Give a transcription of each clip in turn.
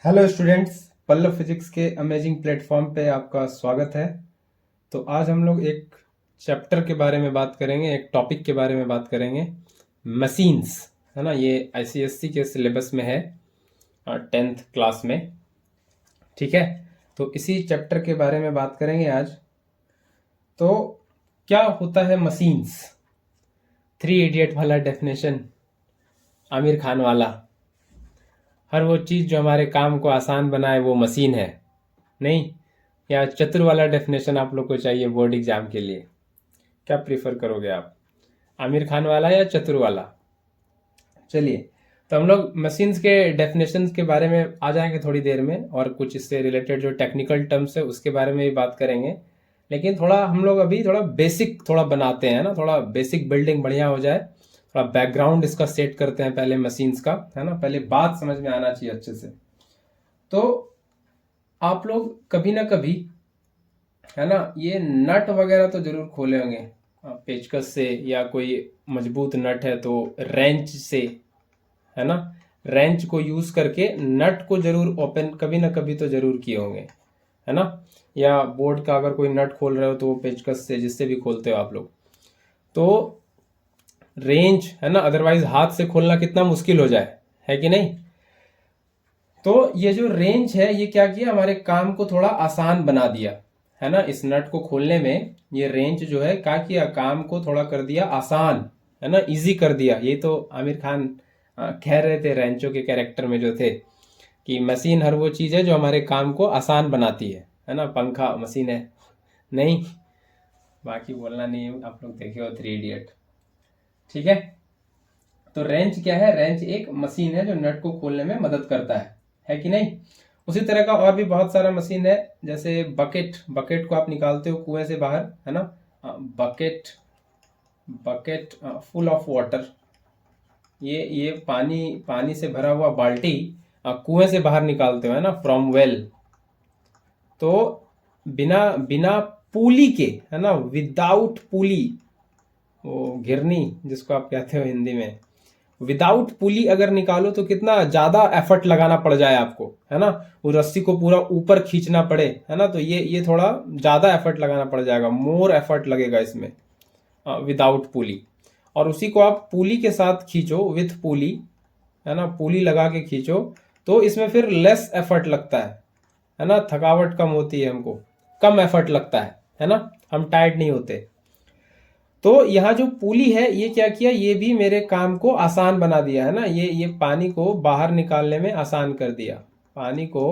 Hello students, Pallav physics के amazing platform पे आपका स्वागत है। तो आज हम लोग एक चैप्टर के बारे में बात करेंगे, एक टॉपिक के बारे में बात करेंगे, मशीन्स, है ना। ये आईसीएससी के सिलेबस में है, 10th क्लास में। ठीक है, तो इसी चैप्टर के बारे में बात करेंगे आज। तो क्या होता है मशीन्स? थ्री इडियट वाला डेफिनेशन, आमिर खान वाला, हर वो चीज़ जो हमारे काम को आसान बनाए वो मशीन है, नहीं? या चतुर वाला डेफिनेशन आप लोग को चाहिए बोर्ड एग्जाम के लिए? क्या प्रीफर करोगे आप, आमिर खान वाला या चतुर वाला? चलिए, तो हम लोग मशीन्स के डेफिनेशंस के बारे में आ जाएंगे थोड़ी देर में, और कुछ इससे रिलेटेड जो टेक्निकल टर्म्स है उसके बारे में भी बात करेंगे। लेकिन थोड़ा हम लोग अभी थोड़ा बेसिक थोड़ा बनाते हैं ना, थोड़ा बेसिक बिल्डिंग बढ़िया हो जाए, थोड़ा बैकग्राउंड इसका सेट करते हैं पहले मशीन्स का, है ना। पहले बात समझ में आना चाहिए अच्छे से। तो आप लोग कभी ना कभी, है ना, ये नट वगैरह तो जरूर खोले होंगे, पेचकस से, या कोई मजबूत नट है तो रेंच से, है ना। रेंच को यूज करके नट को जरूर ओपन कभी ना कभी तो जरूर किए होंगे, है ना। या बोर्ड का अगर कोई नट खोल रहे हो तो वो पेचकस से, जिससे भी खोलते हो आप लोग, तो रेंच, है ना। अदरवाइज हाथ से खोलना कितना मुश्किल हो जाए, है कि नहीं। तो ये जो रेंच है ये क्या किया, हमारे काम को थोड़ा आसान बना दिया, है ना। इस नट को खोलने में ये रेंच जो है क्या किया, काम को थोड़ा कर दिया आसान, है ना, इजी कर दिया। ये तो आमिर खान कह रहे थे रेंचो के कैरेक्टर में जो थे, कि मशीन हर वो चीज़ है जो हमारे काम को आसान बनाती है ना। पंखा मशीन है, नहीं? बाकी बोलना नहीं है, आप लोग देखे हो थ्री इडियट। ठीक है, तो रेंच क्या है? रेंच एक मशीन है जो नट को खोलने में मदद करता है कि नहीं। उसी तरह का और भी बहुत सारा मशीन है, जैसे बकेट। बकेट को आप निकालते हो कुएं से बाहर, है ना। Bucket, bucket full of water, ये पानी, पानी से भरा हुआ बाल्टी कुएं से बाहर निकालते हो, है ना, फ्रॉम वेल। तो बिना बिना पुली के, है ना, विदाउट पुली, वो घिरनी जिसको आप कहते हो हिंदी में, विदाउट पुली अगर निकालो तो कितना ज्यादा एफर्ट लगाना पड़ जाए आपको, है ना। वो रस्सी को पूरा ऊपर खींचना पड़े, है ना। तो ये थोड़ा ज्यादा एफर्ट लगाना पड़ जाएगा, मोर एफर्ट लगेगा इसमें विदाउट पुली। और उसी को आप पुली के साथ खींचो, विथ पुली, है ना, पुली लगा के खींचो, तो इसमें फिर लेस एफर्ट लगता है ना। थकावट कम होती है, हमको कम एफर्ट लगता है ना, हम टायर्ड नहीं होते। तो यहाँ जो पुली है ये क्या किया, ये भी मेरे काम को आसान बना दिया, है ना। ये पानी को बाहर निकालने में आसान कर दिया, पानी को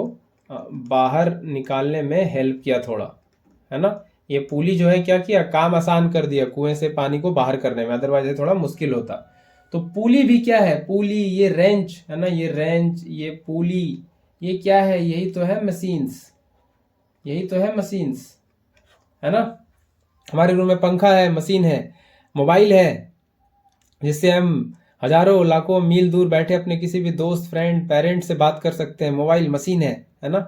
बाहर निकालने में हेल्प किया थोड़ा, है ना। ये पुली जो है क्या किया, काम आसान कर दिया कुएं से पानी को बाहर करने में, अदरवाइज ये थोड़ा मुश्किल होता। तो पुली भी क्या है, पुली, ये रेंच, है ना, ये रेंच, ये पुली, ये क्या है, यही तो है मशीन्स, यही तो है मशीन्स, है ना। हमारे रूम में पंखा है, मशीन है। मोबाइल है, जिससे हम हजारों लाखों मील दूर बैठे अपने किसी भी दोस्त, फ्रेंड, पेरेंट्स से बात कर सकते हैं। मोबाइल मशीन है ना।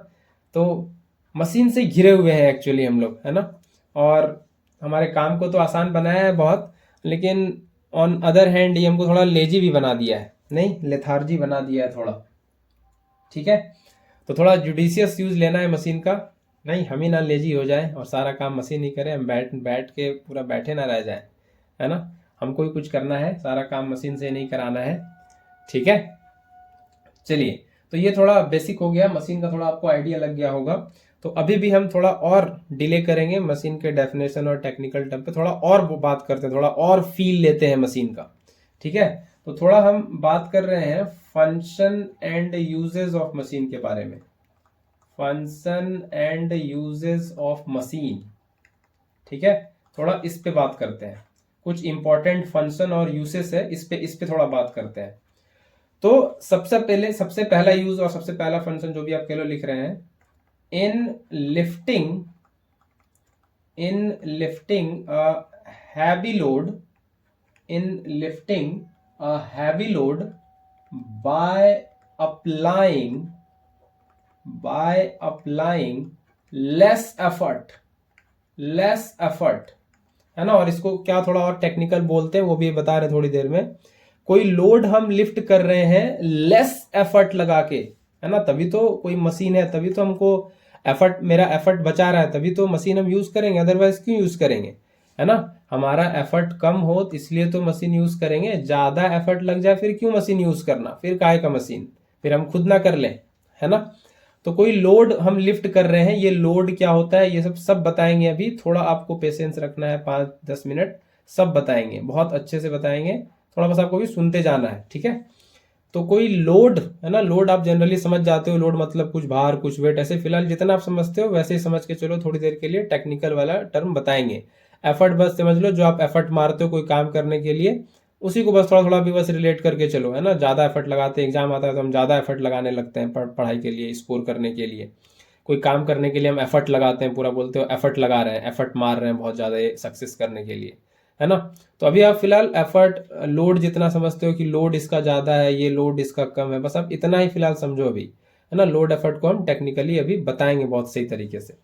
तो मशीन से घिरे हुए हैं एक्चुअली हम लोग, है ना। और हमारे काम को तो आसान बनाया है बहुत, लेकिन ऑन अदर हैंड ये हमको थोड़ा लेजी भी बना दिया है, नहीं, लेथार्जी बना दिया है थोड़ा। ठीक है, तो थोड़ा जुडिशियस यूज लेना है मशीन का, नहीं हम ही ना लेजी हो जाए और सारा काम मशीन ही करे, हम बैठ बैठ के पूरा बैठे ना रह जाए, है ना। हमको ही कुछ करना है, सारा काम मशीन से नहीं कराना है। ठीक है, चलिए, तो ये थोड़ा बेसिक हो गया मशीन का, थोड़ा आपको आइडिया लग गया होगा। तो अभी भी हम थोड़ा और डिले करेंगे मशीन के डेफिनेशन और टेक्निकल टर्म पे, थोड़ा और वो बात करते हैं, थोड़ा और फील लेते हैं मशीन का। ठीक है, तो थोड़ा हम बात कर रहे हैं function and uses of machine के बारे में। Function and uses of machine, ठीक है, थोड़ा इस पे बात करते हैं। कुछ इंपॉर्टेंट फंक्शन और यूसेस है, इस पे थोड़ा बात करते हैं। तो सबसे पहला यूज और सबसे पहला फंक्शन जो भी आप कह लो लिख रहे हैं, इन lifting, in lifting heavy load, in lifting heavy load by applying, by applying less effort, less effort, है ना। और इसको क्या थोड़ा और टेक्निकल बोलते हैं वो भी बता रहे थोड़ी देर में। कोई लोड हम लिफ्ट कर रहे हैं लेस एफर्ट लगा के, है ना, तभी तो कोई मशीन है, तभी तो हमको एफर्ट, मेरा एफर्ट बचा रहा है, तभी तो मशीन हम यूज करेंगे, अदरवाइज क्यों यूज करेंगे, है ना। हमारा एफर्ट कम हो तो इसलिए तो मशीन यूज करेंगे, ज्यादा एफर्ट लग जाए फिर क्यों मशीन यूज करना, फिर काहे का मशीन, फिर हम खुद ना कर लें, है ना। तो कोई लोड हम लिफ्ट कर रहे हैं, ये लोड क्या होता है, ये सब सब बताएंगे अभी, थोड़ा आपको पेशेंस रखना है, 5-10 मिनट सब बताएंगे, बहुत अच्छे से बताएंगे, थोड़ा बस आपको भी सुनते जाना है, ठीक है। तो कोई लोड, है ना, लोड आप जनरली समझ जाते हो, लोड मतलब कुछ भार कुछ वेट, ऐसे फिलहाल जितना आप समझते हो वैसे ही समझ के चलो, थोड़ी देर के लिए टेक्निकल वाला टर्म बताएंगे। एफर्ट बस समझ लो, जो आप एफर्ट मारते हो कोई काम करने के लिए, उसी को बस थोड़ा थोड़ा भी बस रिलेट करके चलो, है ना। ज़्यादा एफर्ट लगाते हैं, एग्जाम आता है तो हम ज़्यादा एफर्ट लगाने लगते हैं पढ़ाई के लिए, स्कोर करने के लिए, कोई काम करने के लिए हम एफर्ट लगाते हैं, पूरा बोलते हो एफर्ट लगा रहे हैं, एफर्ट मार रहे हैं बहुत ज़्यादा सक्सेस करने के लिए, है ना। तो अभी आप फिलहाल एफर्ट लोड जितना समझते हो कि लोड इसका ज़्यादा है, ये लोड इसका कम है, बस आप इतना ही फिलहाल समझो अभी, है ना। लोड एफर्ट को हम टेक्निकली अभी बताएंगे बहुत सही तरीके से।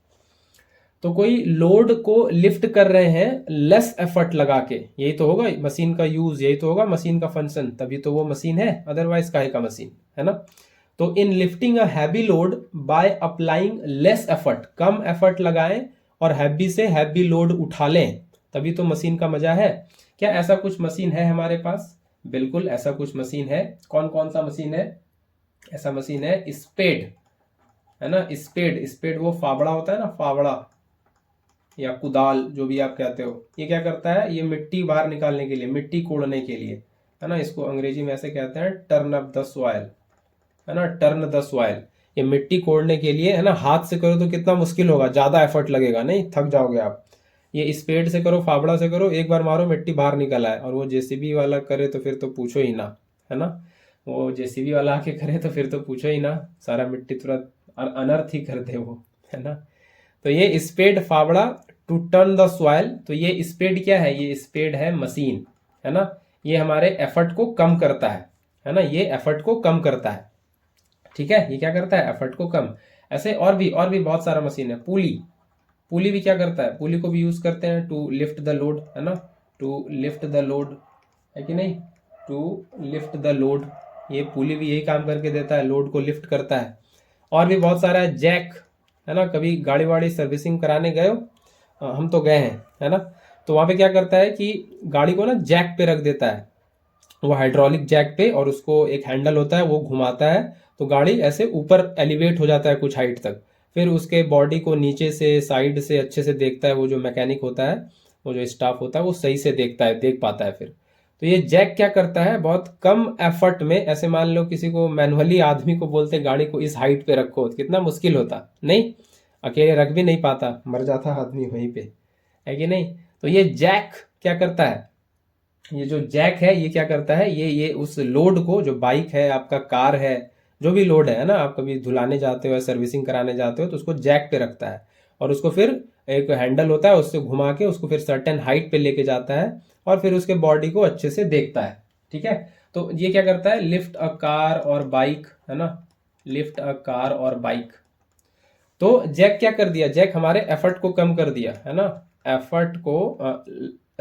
तो कोई लोड को लिफ्ट कर रहे हैं लेस एफर्ट लगा के, यही तो होगा मशीन का यूज, यही तो होगा मशीन का फंक्शन, तभी तो वो मशीन है, अदरवाइज काहे का मशीन, है ना। तो इन lifting a heavy load by applying less effort, come effort लगाएं और हैवी से हैवी लोड उठा लें, तभी तो मशीन का मजा है। क्या ऐसा कुछ मशीन है हमारे पास? बिल्कुल ऐसा कुछ मशीन है। कौन कौन सा मशीन है? ऐसा मशीन है स्पेड, है ना। स्पेड, स्पेड वो फावड़ा होता है ना, फावड़ा या कुदाल जो भी आप कहते हो, ये क्या करता है, ये मिट्टी बाहर निकालने के लिए, मिट्टी कोड़ने के लिए, है ना। इसको अंग्रेजी में ऐसे कहते हैं टर्न अप द सॉइल, है ना, टर्न द सॉइल। ये मिट्टी कोड़ने के लिए, है ना। हाथ से करो तो कितना मुश्किल होगा, ज्यादा एफर्ट लगेगा, नहीं थक जाओगे आप। ये स्पेड से करो, फावड़ा से करो, एक बार मारो मिट्टी बाहर निकल आए। और वो जेसीबी वाला करे तो फिर तो पूछो ही ना, है ना। वो जेसीबी वाला आके करे तो फिर तो पूछो ही ना, सारा मिट्टी तुरंत अनर्थ ही कर दे वो, है ना। तो ये स्पेड फावड़ा टू टर्न द सॉइल, तो ये स्पेड क्या है, ये स्पेड है मशीन, है ना। ये हमारे एफर्ट को कम करता है ना, ये एफर्ट को कम करता है, ठीक है। ये क्या करता है, एफर्ट को कम। ऐसे और भी बहुत सारा मशीन है। पुली, पुली भी क्या करता है, पुली को भी यूज करते हैं टू लिफ्ट द लोड, है ना, टू लिफ्ट द लोड, है कि नहीं, टू लिफ्ट द लोड। ये पुली भी यही काम करके देता है, लोड को लिफ्ट करता है। और भी बहुत सारा है। जैक, है ना, कभी गाड़ी वाड़ी सर्विसिंग कराने गए हो? हम तो गए हैं, है ना। तो वहां पे क्या करता है कि गाड़ी को ना जैक पे रख देता है, वो हाइड्रोलिक जैक पे, और उसको एक हैंडल होता है वो घुमाता है, तो गाड़ी ऐसे ऊपर एलिवेट हो जाता है कुछ हाइट तक। फिर उसके बॉडी को नीचे से साइड से अच्छे से देखता है, वो जो मैकेनिक होता है, वो जो स्टाफ होता है, वो सही से देखता है, देख पाता है फिर। तो ये जैक क्या करता है, बहुत कम एफर्ट में, ऐसे मान लो किसी को मैनुअली आदमी को बोलते गाड़ी को इस हाइट पे रखो, तो कितना मुश्किल होता, नहीं, अकेले रख भी नहीं पाता, मर जाता आदमी वहीं पे, है कि नहीं। तो ये जैक क्या करता है, ये जो जैक है ये क्या करता है, ये उस लोड को, जो बाइक है आपका, कार है, जो भी लोड है ना, आप कभी धुलाने जाते हो या सर्विसिंग कराने जाते हो तो उसको जैक पे रखता है, और उसको फिर एक हैंडल होता है उससे घुमा के उसको फिर सर्टेन हाइट पे लेके जाता है, और फिर उसके बॉडी को अच्छे से देखता है, ठीक है। तो ये क्या करता है, लिफ्ट अ कार और बाइक, है ना, लिफ्ट अ कार और बाइक। तो जैक क्या कर दिया, जैक हमारे एफर्ट को कम कर दिया, है ना, एफर्ट को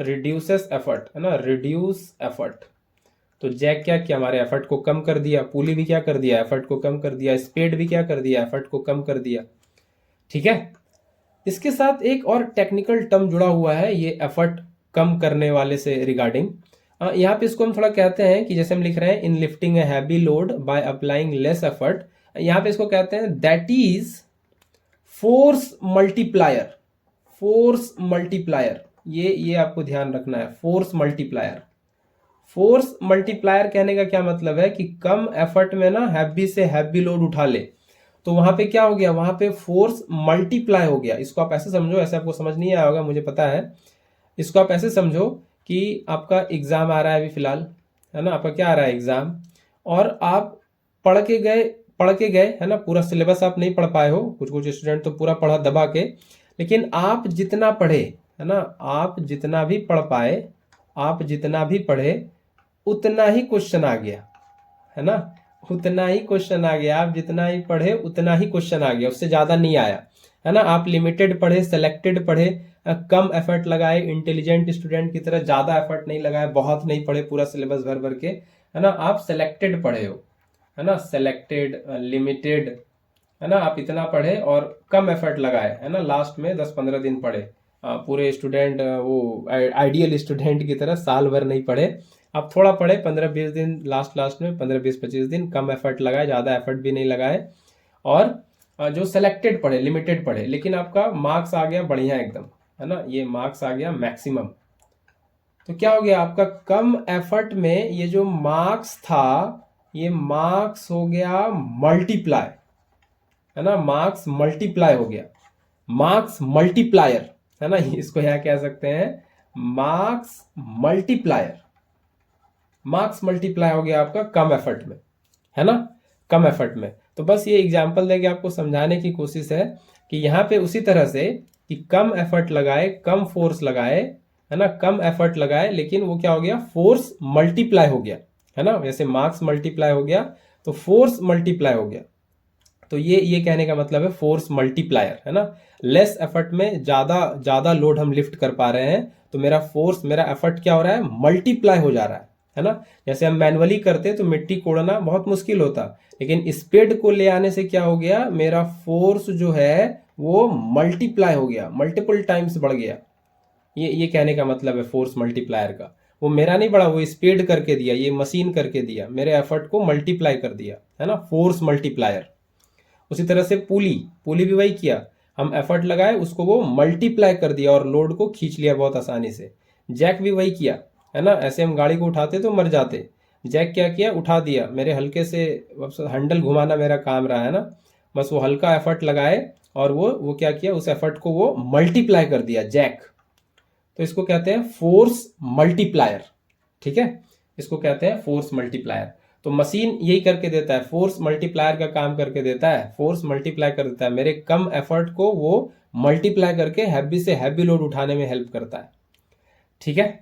रिड्यूसेस एफर्ट, है ना, रिड्यूस एफर्ट। तो जैक क्या किया, हमारे एफर्ट को कम कर दिया। पुली भी क्या कर दिया, एफर्ट को कम कर दिया। स्पेड भी क्या कर दिया, एफर्ट को कम कर दिया, ठीक है। इसके साथ एक और टेक्निकल टर्म जुड़ा हुआ है, ये एफर्ट कम करने वाले से रिगार्डिंग। यहाँ पे इसको हम थोड़ा कहते हैं कि जैसे हम लिख रहे हैं इन lifting a heavy load by applying less effort, यहाँ पे इसको कहते हैं that is force multiplier. Force multiplier, ये आपको ध्यान रखना है, फोर्स मल्टीप्लायर। फोर्स मल्टीप्लायर कहने का क्या मतलब है कि कम एफर्ट में ना हैवी से हैवी लोड उठा ले, तो वहां पे क्या हो गया, वहां पे फोर्स मल्टीप्लाई हो गया। इसको आप ऐसे समझो, ऐसे आपको समझ नहीं आया होगा मुझे पता है, इसको आप ऐसे समझो कि आपका एग्जाम आ रहा है अभी फिलहाल, है ना, आपका क्या आ रहा है एग्जाम, और आप पढ़ के गए, है ना, पूरा सिलेबस आप नहीं पढ़ पाए हो, कुछ कुछ स्टूडेंट तो पूरा पढ़ा दबा के, लेकिन आप जितना पढ़े, है ना, आप जितना भी पढ़ पाए, आप जितना भी पढ़े उतना ही क्वेश्चन आ गया, है ना, उतना ही क्वेश्चन आ गया। आप जितना ही पढ़े उतना ही क्वेश्चन आ गया, उससे ज्यादा नहीं आया, है ना। आप लिमिटेड पढ़े, सेलेक्टेड पढ़े, कम एफर्ट लगाए, इंटेलिजेंट स्टूडेंट की तरह ज्यादा एफर्ट नहीं लगाए, बहुत नहीं पढ़े पूरा सिलेबस भर भर के, है ना, आप सेलेक्टेड पढ़े हो। है ना, सेलेक्टेड, लिमिटेड, है ना, आप इतना पढ़े और कम एफर्ट लगाए, है ना, लास्ट में 10-15 दिन पढ़े। पूरे स्टूडेंट वो आइडियल स्टूडेंट की तरह साल भर नहीं पढ़े, आप थोड़ा पढ़े 15-20 दिन, लास्ट लास्ट में 15-20-25 दिन कम एफर्ट लगाए, ज़्यादा एफर्ट भी नहीं लगाए, और जो सेलेक्टेड पढ़े, लिमिटेड पढ़े, लेकिन आपका मार्क्स आ गया बढ़िया एकदम, है ना, ये मार्क्स आ गया मैक्सिमम। तो क्या हो गया आपका, कम एफर्ट में ये जो मार्क्स था, ये मार्क्स हो गया मल्टीप्लाई, है ना, मार्क्स मल्टीप्लाई हो गया, मार्क्स मल्टीप्लायर, है ना, इसको यहाँ कह सकते हैं मार्क्स मल्टीप्लायर। मार्क्स मल्टीप्लाई हो गया आपका कम एफर्ट में, है ना, कम एफर्ट में। तो बस ये एग्जांपल देके आपको समझाने की कोशिश है कि यहाँ पे उसी तरह से कि कम एफर्ट लगाए, कम फोर्स लगाए, है ना, कम एफर्ट लगाए, लेकिन वो क्या हो गया, फोर्स मल्टीप्लाई हो गया, है ना, वैसे मार्क्स मल्टीप्लाई हो गया तो फोर्स मल्टीप्लाई हो गया। तो ये कहने का मतलब है फोर्स मल्टीप्लायर, है ना, लेस एफर्ट में ज्यादा लोड हम लिफ्ट कर पा रहे हैं, तो मेरा फोर्स, मेरा एफर्ट क्या हो रहा है, मल्टीप्लाई हो जा रहा है ना। जैसे हम मैनुअली करते तो मिट्टी कोड़ना बहुत मुश्किल होता, लेकिन स्पीड को ले आने से क्या हो गया, मेरा फोर्स जो है वो मल्टीप्लाई हो गया, मल्टीपल टाइम्स बढ़ गया। ये कहने का मतलब है फोर्स मल्टीप्लायर का। वो मेरा नहीं बढ़ा, वो स्पीड करके दिया, ये मशीन करके दिया, मेरे एफर्ट को मल्टीप्लाई कर दिया, है ना, फोर्स मल्टीप्लायर। उसी तरह से पुली, पुली भी वही किया, हम एफर्ट लगाए, उसको वो मल्टीप्लाई कर दिया और लोड को खींच लिया बहुत आसानी से। जैक भी वही किया, है ना, ऐसे हम गाड़ी को उठाते तो मर जाते, जैक क्या किया, उठा दिया, मेरे हल्के से हैंडल घुमाना मेरा काम रहा, है ना, बस वो हल्का एफर्ट लगाए और वो क्या किया, उस एफर्ट को वो मल्टीप्लाई कर दिया, जैक। तो इसको कहते हैं फोर्स मल्टीप्लायर, ठीक है, इसको कहते हैं फोर्स मल्टीप्लायर। तो मशीन यही करके देता है, फोर्स मल्टीप्लायर का काम करके देता है, फोर्स मल्टीप्लाई कर देता है, मेरे कम एफर्ट को वो मल्टीप्लाई करके हैवी से हैवी लोड उठाने में हेल्प करता है, ठीक है।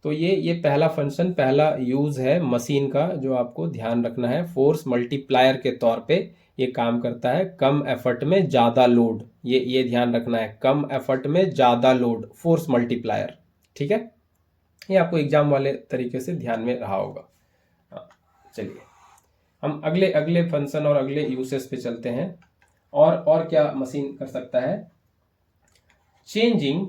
तो ये पहला फंक्शन, पहला यूज है मशीन का जो आपको ध्यान रखना है, फोर्स मल्टीप्लायर के तौर पे ये काम करता है, कम एफर्ट में ज्यादा लोड, ये ध्यान रखना है, कम एफर्ट में ज्यादा लोड, फोर्स मल्टीप्लायर, ठीक है। ये आपको एग्जाम वाले तरीके से ध्यान में रहा होगा। हाँ, चलिए हम अगले अगले फंक्शन और अगले यूसेस पे चलते हैं। और क्या मशीन कर सकता है, चेंजिंग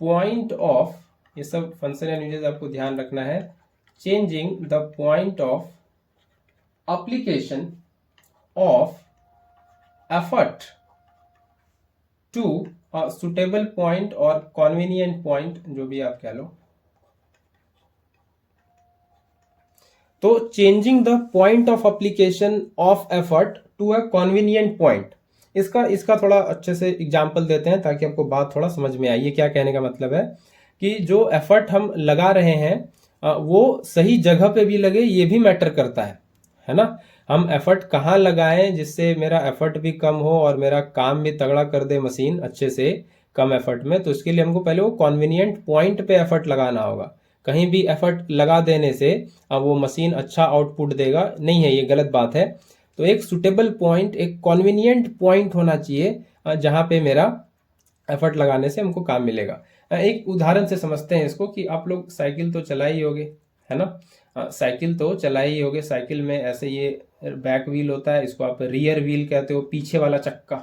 पॉइंट ऑफ, ये सब फंक्शन एंड यूजेस आपको ध्यान रखना है, changing the point of application of effort to a suitable point or convenient point, जो भी आप कह लो। तो changing the point of application of effort to a convenient point, इसका थोड़ा अच्छे से एग्जाम्पल देते हैं ताकि आपको बात थोड़ा समझ में आए। ये क्या कहने का मतलब है कि जो एफर्ट हम लगा रहे हैं वो सही जगह पे भी लगे, ये भी मैटर करता है ना। हम एफर्ट कहाँ लगाएं जिससे मेरा एफर्ट भी कम हो और मेरा काम भी तगड़ा कर दे मशीन अच्छे से कम एफर्ट में, तो इसके लिए हमको पहले वो कॉन्वीनियंट पॉइंट पे एफर्ट लगाना होगा। कहीं भी एफर्ट लगा देने से अब वो मशीन अच्छा आउटपुट देगा नहीं है, ये गलत बात है। तो एक सुटेबल पॉइंट, एक कॉन्वीनियंट पॉइंट होना चाहिए जहाँ पे मेरा एफर्ट लगाने से हमको काम मिलेगा। एक उदाहरण से समझते हैं इसको कि आप लोग साइकिल तो चला ही होगे, है ना, साइकिल तो चला ही होगे। साइकिल में ऐसे ये बैक व्हील होता है, इसको आप रियर व्हील कहते हो, पीछे वाला चक्का,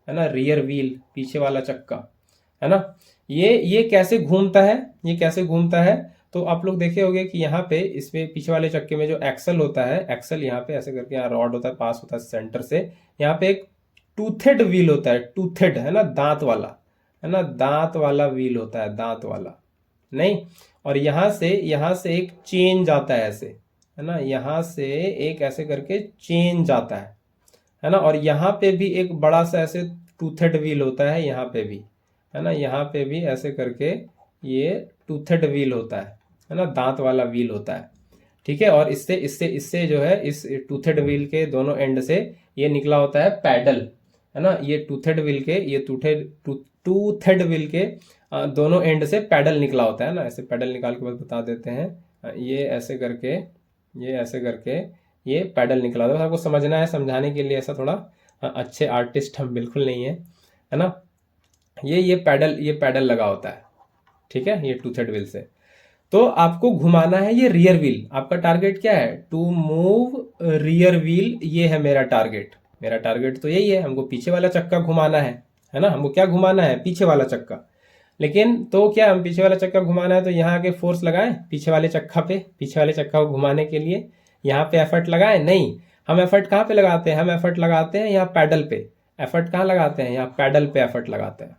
है ना, रियर व्हील, पीछे वाला चक्का, है ना। ये कैसे घूमता है, ये कैसे घूमता है, तो आप लोग देखे होंगे कि यहाँ पे इसमें पीछे वाले चक्के में जो एक्सल होता है, एक्सल यहाँ पे ऐसे करके यहाँ रॉड होता है, पास होता है सेंटर से, यहाँ पे एक टूथेड व्हील होता है, टूथेड, है ना, दांत वाला, है ना, दांत वाला व्हील होता है, दांत वाला नहीं। और यहाँ से एक चेन जाता है ऐसे, है ना, यहाँ से एक ऐसे करके चेन जाता है ना। और यहाँ पे भी एक बड़ा सा ऐसे टूथेड व्हील होता है, यहाँ पे भी, है ना, यहाँ पे भी ऐसे करके ये टूथेड व्हील होता है ना, दांत वाला व्हील होता है, ठीक है। और इससे इससे इससे जो है, इस टूथेड व्हील के दोनों एंड से ये निकला होता है पैडल, है ना। ये टूथेड व्हील के, ये टूथेड व्हील के दोनों एंड से पैडल निकला होता है ना। ऐसे पैडल निकाल के बस बता देते हैं, ये ऐसे करके, ये ऐसे करके ये पैडल निकला होता है। आपको समझना है, समझाने के लिए ऐसा थोड़ा, अच्छे आर्टिस्ट हम बिल्कुल नहीं है ना। ये पैडल लगा होता है, ठीक है, ये टूथेड व्हील से। तो आपको घुमाना है ये रियर व्हील। आपका टारगेट क्या है? टू मूव रियर व्हील, ये है मेरा टारगेट। मेरा टारगेट तो यही है, हमको पीछे वाला चक्का घुमाना है ना। हमको क्या घुमाना है? पीछे वाला चक्का। लेकिन तो क्या, हम पीछे वाला चक्का घुमाना है तो यहाँ आके फोर्स लगाएं पीछे वाले चक्का पे, पीछे वाले चक्का को घुमाने के लिए यहाँ पे एफर्ट लगाएं? नहीं। हम एफर्ट कहाँ पे लगाते हैं? हम एफर्ट लगाते हैं यहाँ पैडल पे। एफर्ट कहाँ लगाते हैं? यहाँ पैडल पे एफर्ट लगाते हैं,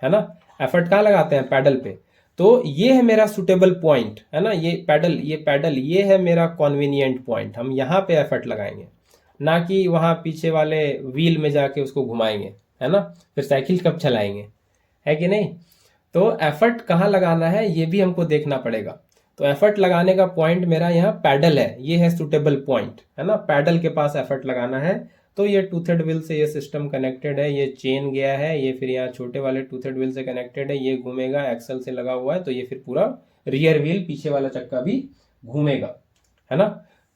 है ना। एफर्ट कहाँ लगाते हैं? पैडल पे। तो ये है मेरा सुटेबल पॉइंट, है ना। ये पैडल ये है मेरा कॉन्वीनियंट पॉइंट। हम यहाँ पे एफर्ट लगाएंगे, ना कि वहाँ पीछे वाले व्हील में जाके उसको घुमाएंगे, है ना। फिर साइकिल कब चलाएंगे, है कि नहीं। तो एफर्ट कहाँ लगाना है ये भी हमको देखना पड़ेगा। तो एफर्ट लगाने का पॉइंट मेरा यहाँ पैडल है, ये है सुटेबल पॉइंट, है ना। पैडल के पास एफर्ट लगाना है। तो ये टूथेड व्हील से ये सिस्टम कनेक्टेड है, ये चेन गया है, ये फिर यहाँ छोटे वाले टूथेड व्हील से कनेक्टेड है, ये घूमेगा, एक्सल से लगा हुआ है, तो ये फिर पूरा रियर व्हील पीछे वाला चक्का भी घूमेगा, है ना।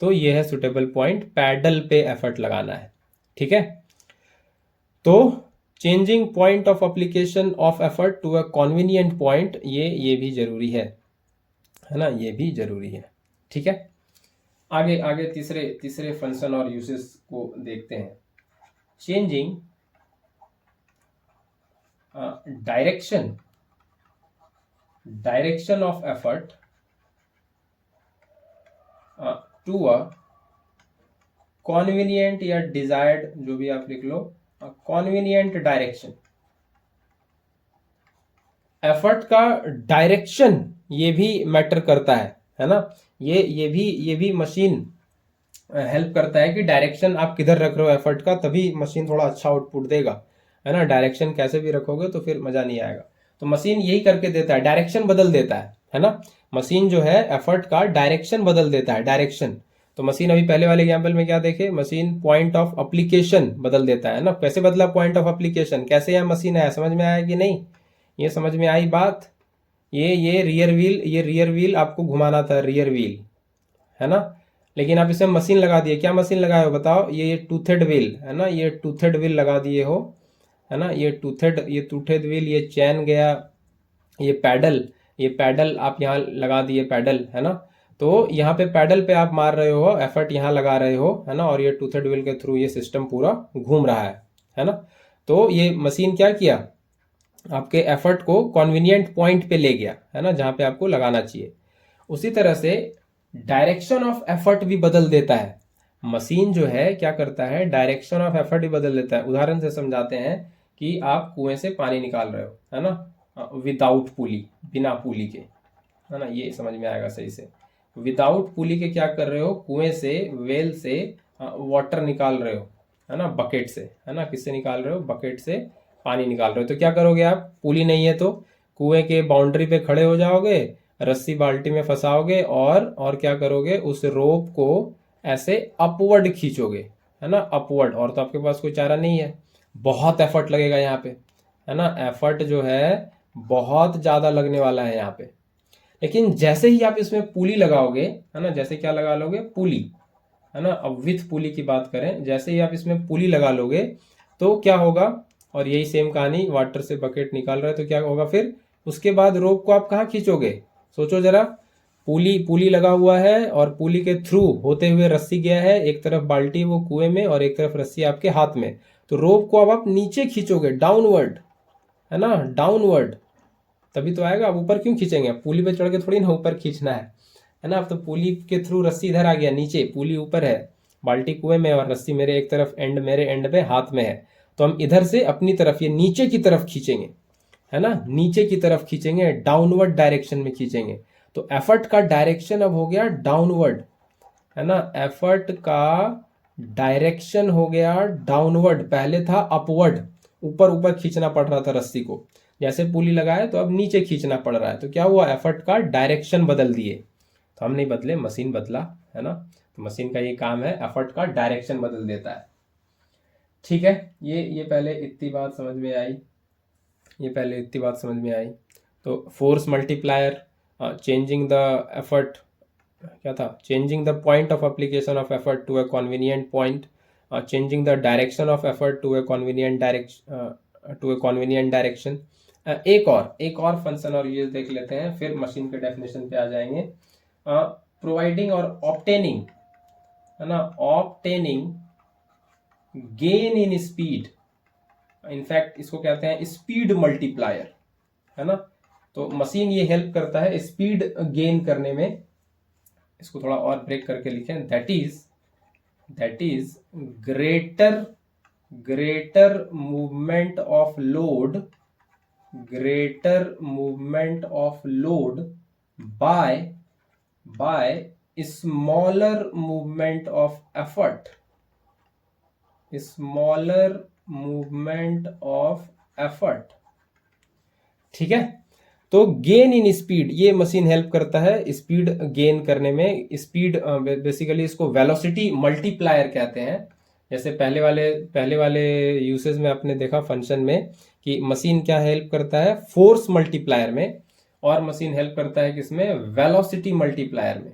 तो ये है सुटेबल पॉइंट, पैडल पे एफर्ट लगाना है, ठीक है। तो changing point of application of effort to a convenient point, ये भी जरूरी है ना, ये भी जरूरी है, ठीक है। आगे आगे तीसरे फंक्शन और यूसेस को देखते हैं। Changing direction of effort to a convenient या डिजायर्ड, जो भी आप लिख लो, कॉन्वीनियंट डायरेक्शन। एफर्ट का डायरेक्शन ये भी मैटर करता है ना। ये भी मशीन हेल्प करता है कि डायरेक्शन आप किधर रख रहे हो एफर्ट का, तभी मशीन थोड़ा अच्छा आउटपुट देगा, है ना। डायरेक्शन कैसे भी रखोगे तो फिर मजा नहीं आएगा। तो मशीन यही करके देता है, डायरेक्शन बदल देता है ना। मशीन जो है एफर्ट का डायरेक्शन बदल देता है, डायरेक्शन। तो मशीन अभी पहले वाले एग्जाम्पल में क्या देखे, मशीन पॉइंट ऑफ एप्लीकेशन बदल देता है ना। कैसे बदला पॉइंट ऑफ एप्लीकेशन, कैसे यह मशीन आया, समझ में आया कि नहीं? ये समझ में आई बात। ये रियर व्हील आपको घुमाना था, रियर व्हील, है ना। लेकिन आप इसमें मशीन लगा दिए। क्या मशीन लगाए हो बताओ? ये टूथेड व्हील, है ना, ये टूथेड व्हील लगा दिए हो, है ना। ये टूथेड व्हील, ये चैन गया, ये पैडल आप यहाँ लगा दिए, पैडल, है ना। तो यहाँ पे पैडल पे आप मार रहे हो, एफर्ट यहाँ लगा रहे हो, है ना। और ये टूथेड व्हील के थ्रू ये सिस्टम पूरा घूम रहा है ना। तो ये मशीन क्या किया, आपके एफर्ट को कॉन्वीनियंट पॉइंट पे ले गया, है ना, जहां पे आपको लगाना चाहिए। उसी तरह से डायरेक्शन ऑफ एफर्ट भी बदल देता है। मशीन जो है क्या करता है, डायरेक्शन ऑफ एफर्ट भी बदल देता है। उदाहरण से समझाते हैं कि आप कुएं से पानी निकाल रहे हो, है ना, विदाउट पुली, बिना पुली के, है ना। ये समझ में आएगा सही से। विदाउट पुली के क्या कर रहे हो, कुएं से, वेल से वाटर निकाल रहे हो, है ना, बकेट से, है ना। किससे निकाल रहे हो? बकेट से पानी निकाल रहे हो। तो क्या करोगे आप? पुली नहीं है तो कुएं के बाउंड्री पे खड़े हो जाओगे, रस्सी बाल्टी में फंसाओगे और क्या करोगे, उस रोप को ऐसे अपवर्ड खींचोगे, है ना, अपवर्ड। और तो आपके पास कोई चारा नहीं है, बहुत एफर्ट लगेगा यहाँ पे, है ना। एफर्ट जो है बहुत ज्यादा लगने वाला है यहाँ पे। लेकिन जैसे ही आप इसमें पुली लगाओगे, है ना, जैसे क्या लगा लोगे, पुली, है ना। अब विथ पुली की बात करें, जैसे ही आप इसमें पुली लगा लोगे तो क्या होगा, और यही सेम कहानी, वाटर से बकेट निकाल रहे हैं तो क्या होगा फिर, उसके बाद रोप को आप कहाँ खींचोगे? सोचो जरा। पुली लगा हुआ है और पुली के थ्रू होते हुए रस्सी गया है, एक तरफ बाल्टी वो कुएं में और एक तरफ रस्सी आपके हाथ में। तो रोप को अब आप नीचे खींचोगे, डाउनवर्ड, है ना, डाउनवर्ड, तभी तो आएगा। आप ऊपर क्यों खींचेंगे? पुली पे चढ़ के थोड़ी ना ऊपर खींचना है ना। अब तो पुली के थ्रू रस्सी इधर आ गया, नीचे पुली ऊपर है, बाल्टी कुएं में और रस्सी मेरे एक तरफ एंड, मेरे एंड पे हाथ में है। तो हम इधर से अपनी तरफ, ये नीचे की तरफ खींचेंगे, है ना, नीचे की तरफ खींचेंगे, डाउनवर्ड डायरेक्शन में खींचेंगे। तो एफर्ट का डायरेक्शन अब हो गया डाउनवर्ड, है ना। एफर्ट का डायरेक्शन हो गया डाउनवर्ड, पहले था अपवर्ड, ऊपर ऊपर खींचना पड़ रहा था रस्सी को। जैसे पुली लगाए तो अब नीचे खींचना पड़ रहा है। तो क्या हुआ, एफर्ट का डायरेक्शन बदल दिए। तो हम नहीं बदले, मशीन बदला, है ना। तो मशीन का ये काम है, एफर्ट का डायरेक्शन बदल देता है, ठीक है। ये पहले इतनी बात समझ में आई, ये पहले इतनी बात समझ में आई। तो force multiplier, changing the effort, क्या था, changing the point of application of effort to a convenient point, changing the direction of effort to a convenient direction, एक और फंक्शन और यूज देख लेते हैं, फिर मशीन के डेफिनेशन पे आ जाएंगे। प्रोवाइडिंग और ऑब्टेनिंग, है ना, obtaining gain in speed, in fact इसको कहते हैं स्पीड मल्टीप्लायर, है ना। तो मशीन ये हेल्प करता है स्पीड गेन करने में। इसको थोड़ा और ब्रेक करके लिखें, that is greater movement of load, by smaller movement of effort, ठीक है। तो गेन इन स्पीड, ये मशीन हेल्प करता है स्पीड गेन करने में। स्पीड बेसिकली इसको वेलोसिटी मल्टीप्लायर कहते हैं। जैसे पहले वाले यूसेज में आपने देखा फंक्शन में कि मशीन क्या हेल्प करता है, फोर्स मल्टीप्लायर में, और मशीन हेल्प करता है किसमें, वेलोसिटी मल्टीप्लायर में,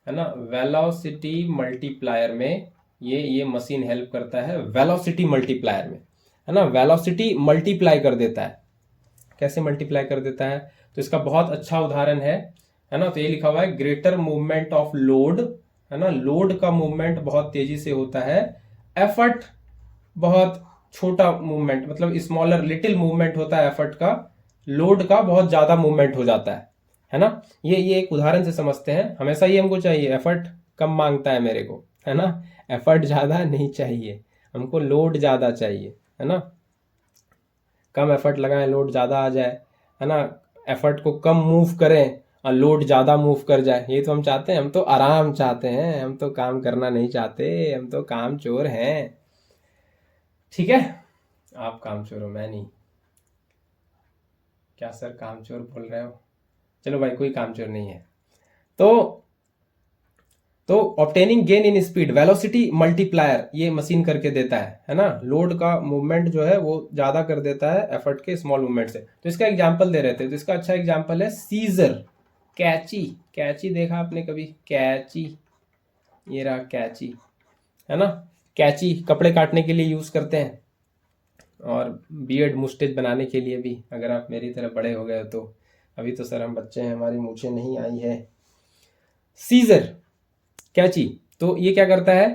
है ना। वेलोसिटी मल्टीप्लायर में ये मशीन हेल्प करता है वेलोसिटी मल्टीप्लायर में, है ना। वेलोसिटी मल्टीप्लाई कर देता है। कैसे मल्टीप्लाई कर देता है, तो इसका बहुत अच्छा उदाहरण है ना। तो ये लिखा हुआ है ग्रेटर मूवमेंट ऑफ लोड, है ना। लोड का मूवमेंट बहुत तेजी से होता है, एफर्ट बहुत छोटा मूवमेंट, मतलब स्मॉलर लिटिल मूवमेंट होता है एफर्ट का, लोड का बहुत ज्यादा मूवमेंट हो जाता है ना। ये एक उदाहरण से समझते हैं। हमेशा ये हमको चाहिए, एफर्ट कम मांगता है मेरे को, है ना। एफर्ट ज्यादा नहीं चाहिए हमको, लोड ज्यादा चाहिए, है ना। कम एफर्ट लगाएं, लोड ज़्यादा आ जाए, है ना। एफर्ट को कम मूव करें और लोड ज़्यादा मूव कर जाए, ये तो हम चाहते हैं। हम तो आराम चाहते हैं, हम तो काम करना नहीं चाहते, हम तो काम चोर हैं, ठीक है। आप काम चोर हो, मैं नहीं। क्या सर काम चोर बोल रहे हो? चलो भाई, कोई काम चोर नहीं है। तो obtaining gain in speed, velocity multiplier ये मशीन करके देता है ना। लोड का मूवमेंट जो है वो ज्यादा कर देता है एफर्ट के स्मॉल मूवमेंट से। तो इसका एग्जांपल दे रहे थे, तो इसका अच्छा एग्जांपल है सीजर, कैची देखा आपने कभी? कैची, ये रहा कैची, है ना। कैची कपड़े काटने के लिए यूज करते हैं, और बियर्ड मुस्टेज बनाने के लिए भी, अगर आप मेरी तरह बड़े हो गए तो। अभी तो सर हम बच्चे हैं, हमारी मूछें नहीं आई है। सीजर, कैची, तो ये क्या करता है,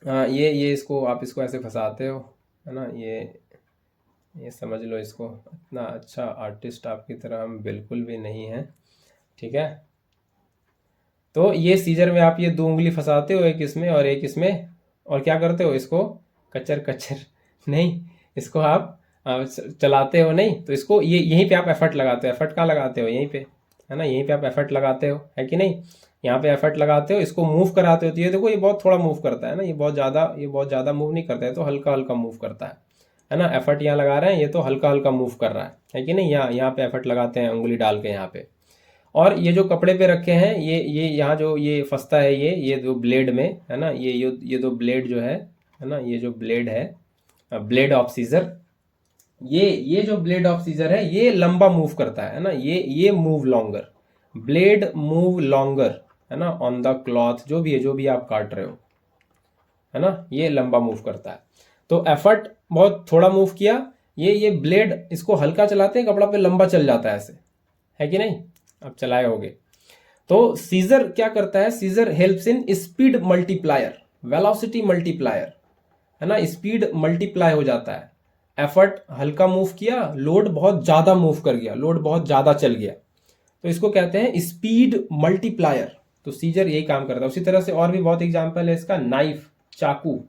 ये आप इसको ऐसे फंसाते हो, है ना। ये समझ लो इसको, इतना अच्छा आर्टिस्ट आपकी तरह हम बिल्कुल भी नहीं हैं, ठीक है। तो ये सीजर में आप ये 2 उंगली फंसाते हो, एक इसमें और एक इसमें, और क्या करते हो, इसको कचर नहीं, इसको आप चलाते हो नहीं, तो इसको यहीं पे आप एफर्ट लगाते हो। एफर्ट कहाँ लगाते हो, यहीं पे, है ना। यहीं पे आप एफर्ट लगाते हो, है कि नहीं। यहाँ पे एफर्ट लगाते हो, इसको मूव कराते हो। तो ये देखो, ये बहुत थोड़ा मूव करता है ना, ये बहुत ज़्यादा मूव नहीं करता है, तो हल्का हल्का मूव करता है ना। एफर्ट यहाँ लगा रहे हैं, ये तो हल्का हल्का मूव कर रहा है कि नहीं। यहाँ पे एफर्ट लगाते हैं उंगली डाल के यहाँ पे। और ये जो कपड़े पे रखे हैं, ये यहाँ जो ये फंसता है, ये जो ब्लेड में, है ना, ये दो ब्लेड जो है ना, ये जो ब्लेड है, ब्लेड ऑफ सीजर, ये जो ब्लेड ऑफ सीजर है, ये लंबा मूव करता है ना। ये move longer, blade move longer, है ना, ऑन द क्लॉथ, जो भी आप काट रहे हो, है ना, ये लंबा मूव करता है। तो एफर्ट बहुत थोड़ा मूव किया, ये ब्लेड इसको हल्का चलाते हैं, कपड़ा पे लंबा चल जाता है ऐसे, है कि नहीं। आप चलाए होगे। तो सीजर क्या करता है, scissor helps in speed multiplier, velocity multiplier, है ना। स्पीड मल्टीप्लाई हो जाता है, एफर्ट हल्का मूव किया, लोड बहुत ज्यादा मूव कर गया, लोड बहुत ज्यादा चल गया, तो इसको कहते हैं स्पीड मल्टीप्लायर। तो सीजर यही काम करता है। उसी तरह से और भी बहुत एग्जांपल है इसका, नाइफ, चाकू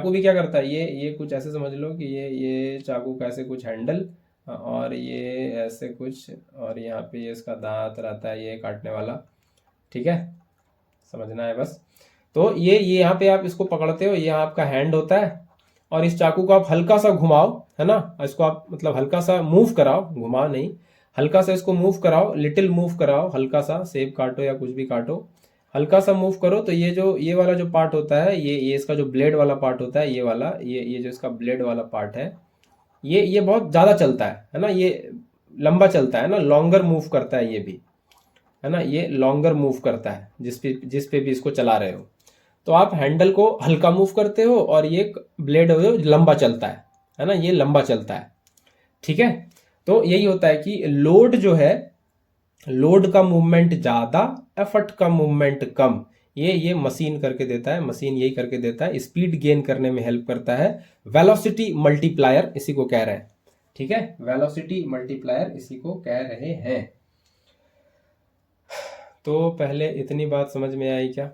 भी क्या करता है, ये कुछ ऐसे समझ लो कि ये चाकू का ऐसे कुछ हैंडल, और ये ऐसे कुछ, और यहाँ पे ये इसका दांत रहता है, ये काटने वाला, ठीक है, समझना है बस। तो ये यहाँ पे आप इसको पकड़ते हो, ये आपका हैंड होता है, और इस चाकू को आप हल्का सा घुमाओ, है ना। इसको आप मतलब हल्का सा मूव कराओ, घुमाओ नहीं, हल्का सा इसको मूव कराओ, लिटिल मूव कराओ, हल्का सा सेब काटो या कुछ भी काटो, हल्का सा मूव करो, तो ये वाला जो पार्ट होता है, ये इसका जो ब्लेड वाला पार्ट होता है, ये वाला, ये जो इसका ब्लेड वाला पार्ट है, ये बहुत ज्यादा चलता है ना। ये लंबा चलता है ना, लॉन्गर मूव करता है ये भी, है ना। ये लॉन्गर मूव करता है जिस पे भी इसको चला रहे हो। तो आप हैंडल को हल्का मूव करते हो, और ये ब्लेड लंबा चलता है ना, ये लंबा चलता है। ठीक है। तो यही होता है कि लोड जो है, लोड का मूवमेंट ज़्यादा, एफर्ट का मूवमेंट कम, ये मशीन करके देता है, मशीन यही करके देता है, स्पीड गेन करने में हेल्प करता है। वेलोसिटी मल्टीप्लायर इसी को कह रहे हैं, ठीक है, वेलोसिटी मल्टीप्लायर इसी को कह रहे हैं। तो पहले इतनी बात समझ में आई क्या?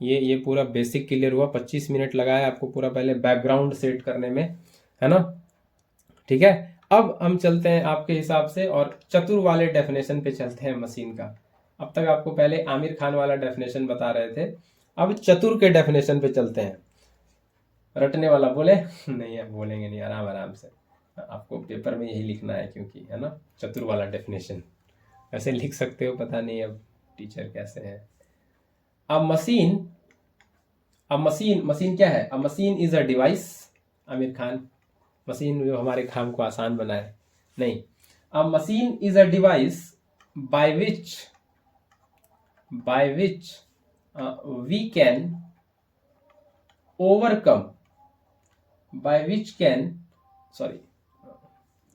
ये पूरा बेसिक क्लियर हुआ। 25 मिनट लगाया आपको पूरा पहले बैकग्राउंड सेट करने में, है ना, ठीक है। अब हम चलते हैं आपके हिसाब से और चतुर वाले डेफिनेशन पे चलते हैं मशीन का। अब तक आपको पहले आमिर खान वाला डेफिनेशन बता रहे थे, अब चतुर के डेफिनेशन पे चलते हैं। रटने वाला बोले नहीं, अब बोलेंगे नहीं, आराम आराम से, आपको पेपर में यही लिखना है क्योंकि, है ना, चतुर वाला डेफिनेशन। ऐसे लिख सकते हो, पता नहीं अब टीचर कैसे हैं। अब मशीन क्या है? A machine is a device, Aamir Khan, machine जो हमारे काम को आसान बनाए, नहीं, a machine is a device by which we can overcome, by which can, sorry,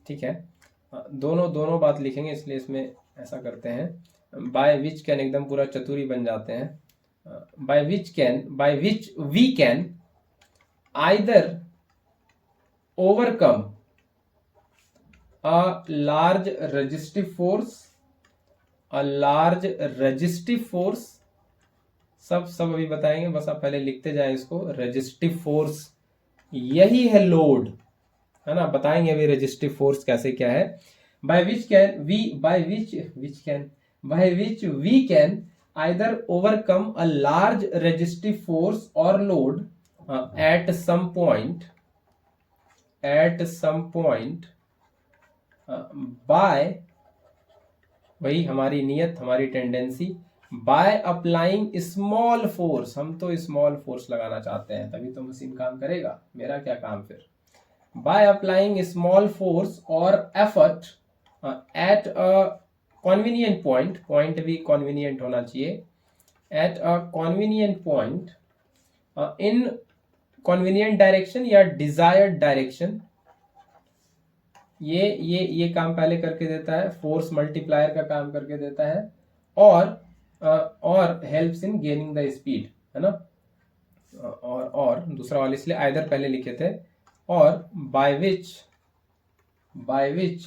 ठीक है, दोनों बात लिखेंगे, इसलिए इसमें ऐसा करते हैं, बाय विच कैन एकदम पूरा चतुरी बन जाते हैं। by which we can either overcome a large resistive force, सब अभी बताएंगे, बस आप पहले लिखते जाएं इसको। रेजिस्टिव फोर्स यही है लोड, है ना, बताएंगे अभी रेजिस्टिव फोर्स कैसे क्या है। by which we can either overcome a large resistive force or load at some point by, वही हमारी नियत, हमारी tendency, bye applying small force, हम तो स्मॉल फोर्स लगाना चाहते हैं, तभी तो मशीन काम करेगा, मेरा क्या काम फिर। बाय अप्लाइंग स्मॉल फोर्स और effort at a convenient point भी कॉन्वीनियंट होना चाहिए, at a convenient point in convenient direction या डिजायर्ड डायरेक्शन, ये काम पहले करके देता है, फोर्स मल्टीप्लायर का काम करके देता है, और helps in gaining the speed, है ना, और दूसरा वाला इसलिए आइदर पहले लिखे थे, और by which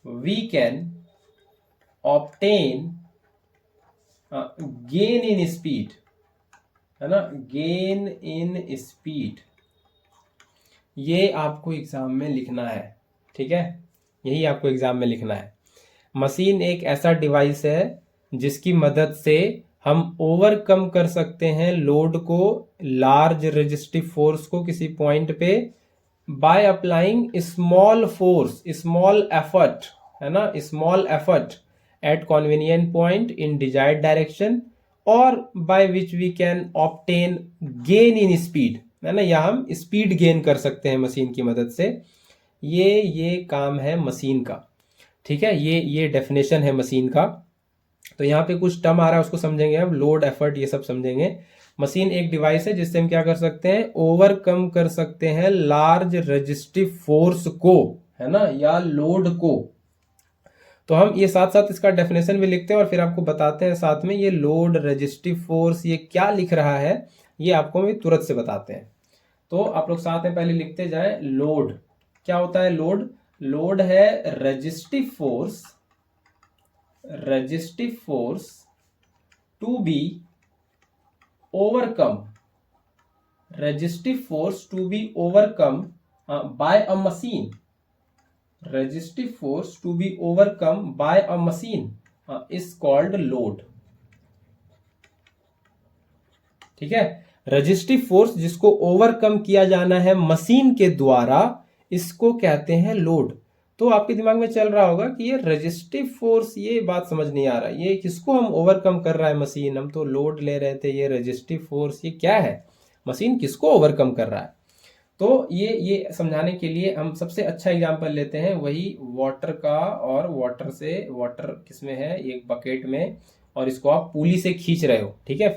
we can obtain gain in speed, है ना, गेन इन स्पीड, ये आपको एग्जाम में लिखना है, ठीक है, यही आपको एग्जाम में लिखना है। मशीन एक ऐसा डिवाइस है जिसकी मदद से हम ओवरकम कर सकते हैं लोड को, लार्ज रेजिस्टिव फोर्स को किसी पॉइंट पे, by applying small force, small effort, है ना, small effort at convenient point in desired direction, और by which we can obtain gain in speed, है ना, या हम स्पीड गेन कर सकते हैं मशीन की मदद से। ये काम है मशीन का, ठीक है, ये डेफिनेशन है मशीन का। तो यहाँ पे कुछ टर्म आ रहा है उसको समझेंगे, हम लोड एफर्ट ये सब समझेंगे। मशीन एक डिवाइस है जिससे हम क्या कर सकते हैं, ओवरकम कर सकते हैं लार्ज रेजिस्टिव फोर्स को, है ना, या लोड को। तो हम ये साथ साथ इसका डेफिनेशन भी लिखते हैं और फिर आपको बताते हैं साथ में ये लोड, रेजिस्टिव फोर्स ये क्या लिख रहा है, ये आपको भी तुरंत से बताते हैं। तो आप लोग साथ में पहले लिखते जाएं, लोड क्या होता है, लोड है resistive force to be overcome, resistive force to be overcome by a machine, resistive force to be overcome by a machine is called load, ठीक है। रेजिस्टिव फोर्स जिसको ओवरकम किया जाना है मशीन के द्वारा, इसको कहते हैं लोड। तो आपके दिमाग में चल रहा होगा कि ये रेजिस्टिव फोर्स, ये बात समझ नहीं आ रहा, ये किसको हम ओवरकम कर रहा है मशीन, हम तो लोड ले रहे थे, ये रेजिस्टिव फोर्स ये क्या है, मशीन किसको ओवरकम कर रहा है। तो ये समझाने के लिए हम सबसे अच्छा एग्जांपल लेते हैं वही वाटर का, और वाटर किसमें है, एक बकेट में, और इसको आप पुली से खींच रहे हो, ठीक है,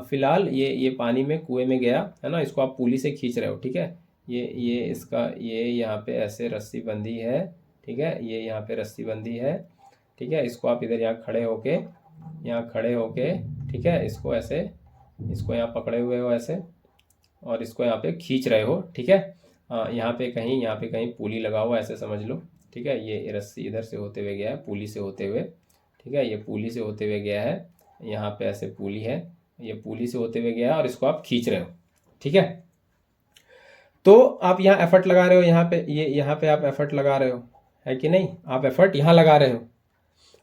फिलहाल ये पानी में कुएं में गया, है ना, इसको आप पुली से खींच रहे हो, ठीक है, ये इसका ये यहाँ पे ऐसे रस्सी बंधी है, ठीक है, ये यहाँ पे रस्सी बंधी है, ठीक है। इसको आप इधर यहाँ खड़े होके, ठीक है, इसको ऐसे, इसको यहाँ पकड़े हुए हो ऐसे, और इसको यहाँ पे खींच रहे हो, ठीक है। यहाँ पे कहीं पुली लगा हुआ, ऐसे समझ लो, ठीक है। ये रस्सी इधर से होते हुए गया है, पुली से होते हुए, ठीक है, ये पुली से होते हुए गया है, यहाँ पे ऐसे पुली है, ये पुली से होते हुए गया है, और इसको आप खींच रहे हो, ठीक है। तो आप यहाँ एफर्ट लगा रहे हो, यहाँ पे आप एफर्ट लगा रहे हो, है कि नहीं, आप एफर्ट यहाँ लगा रहे हो,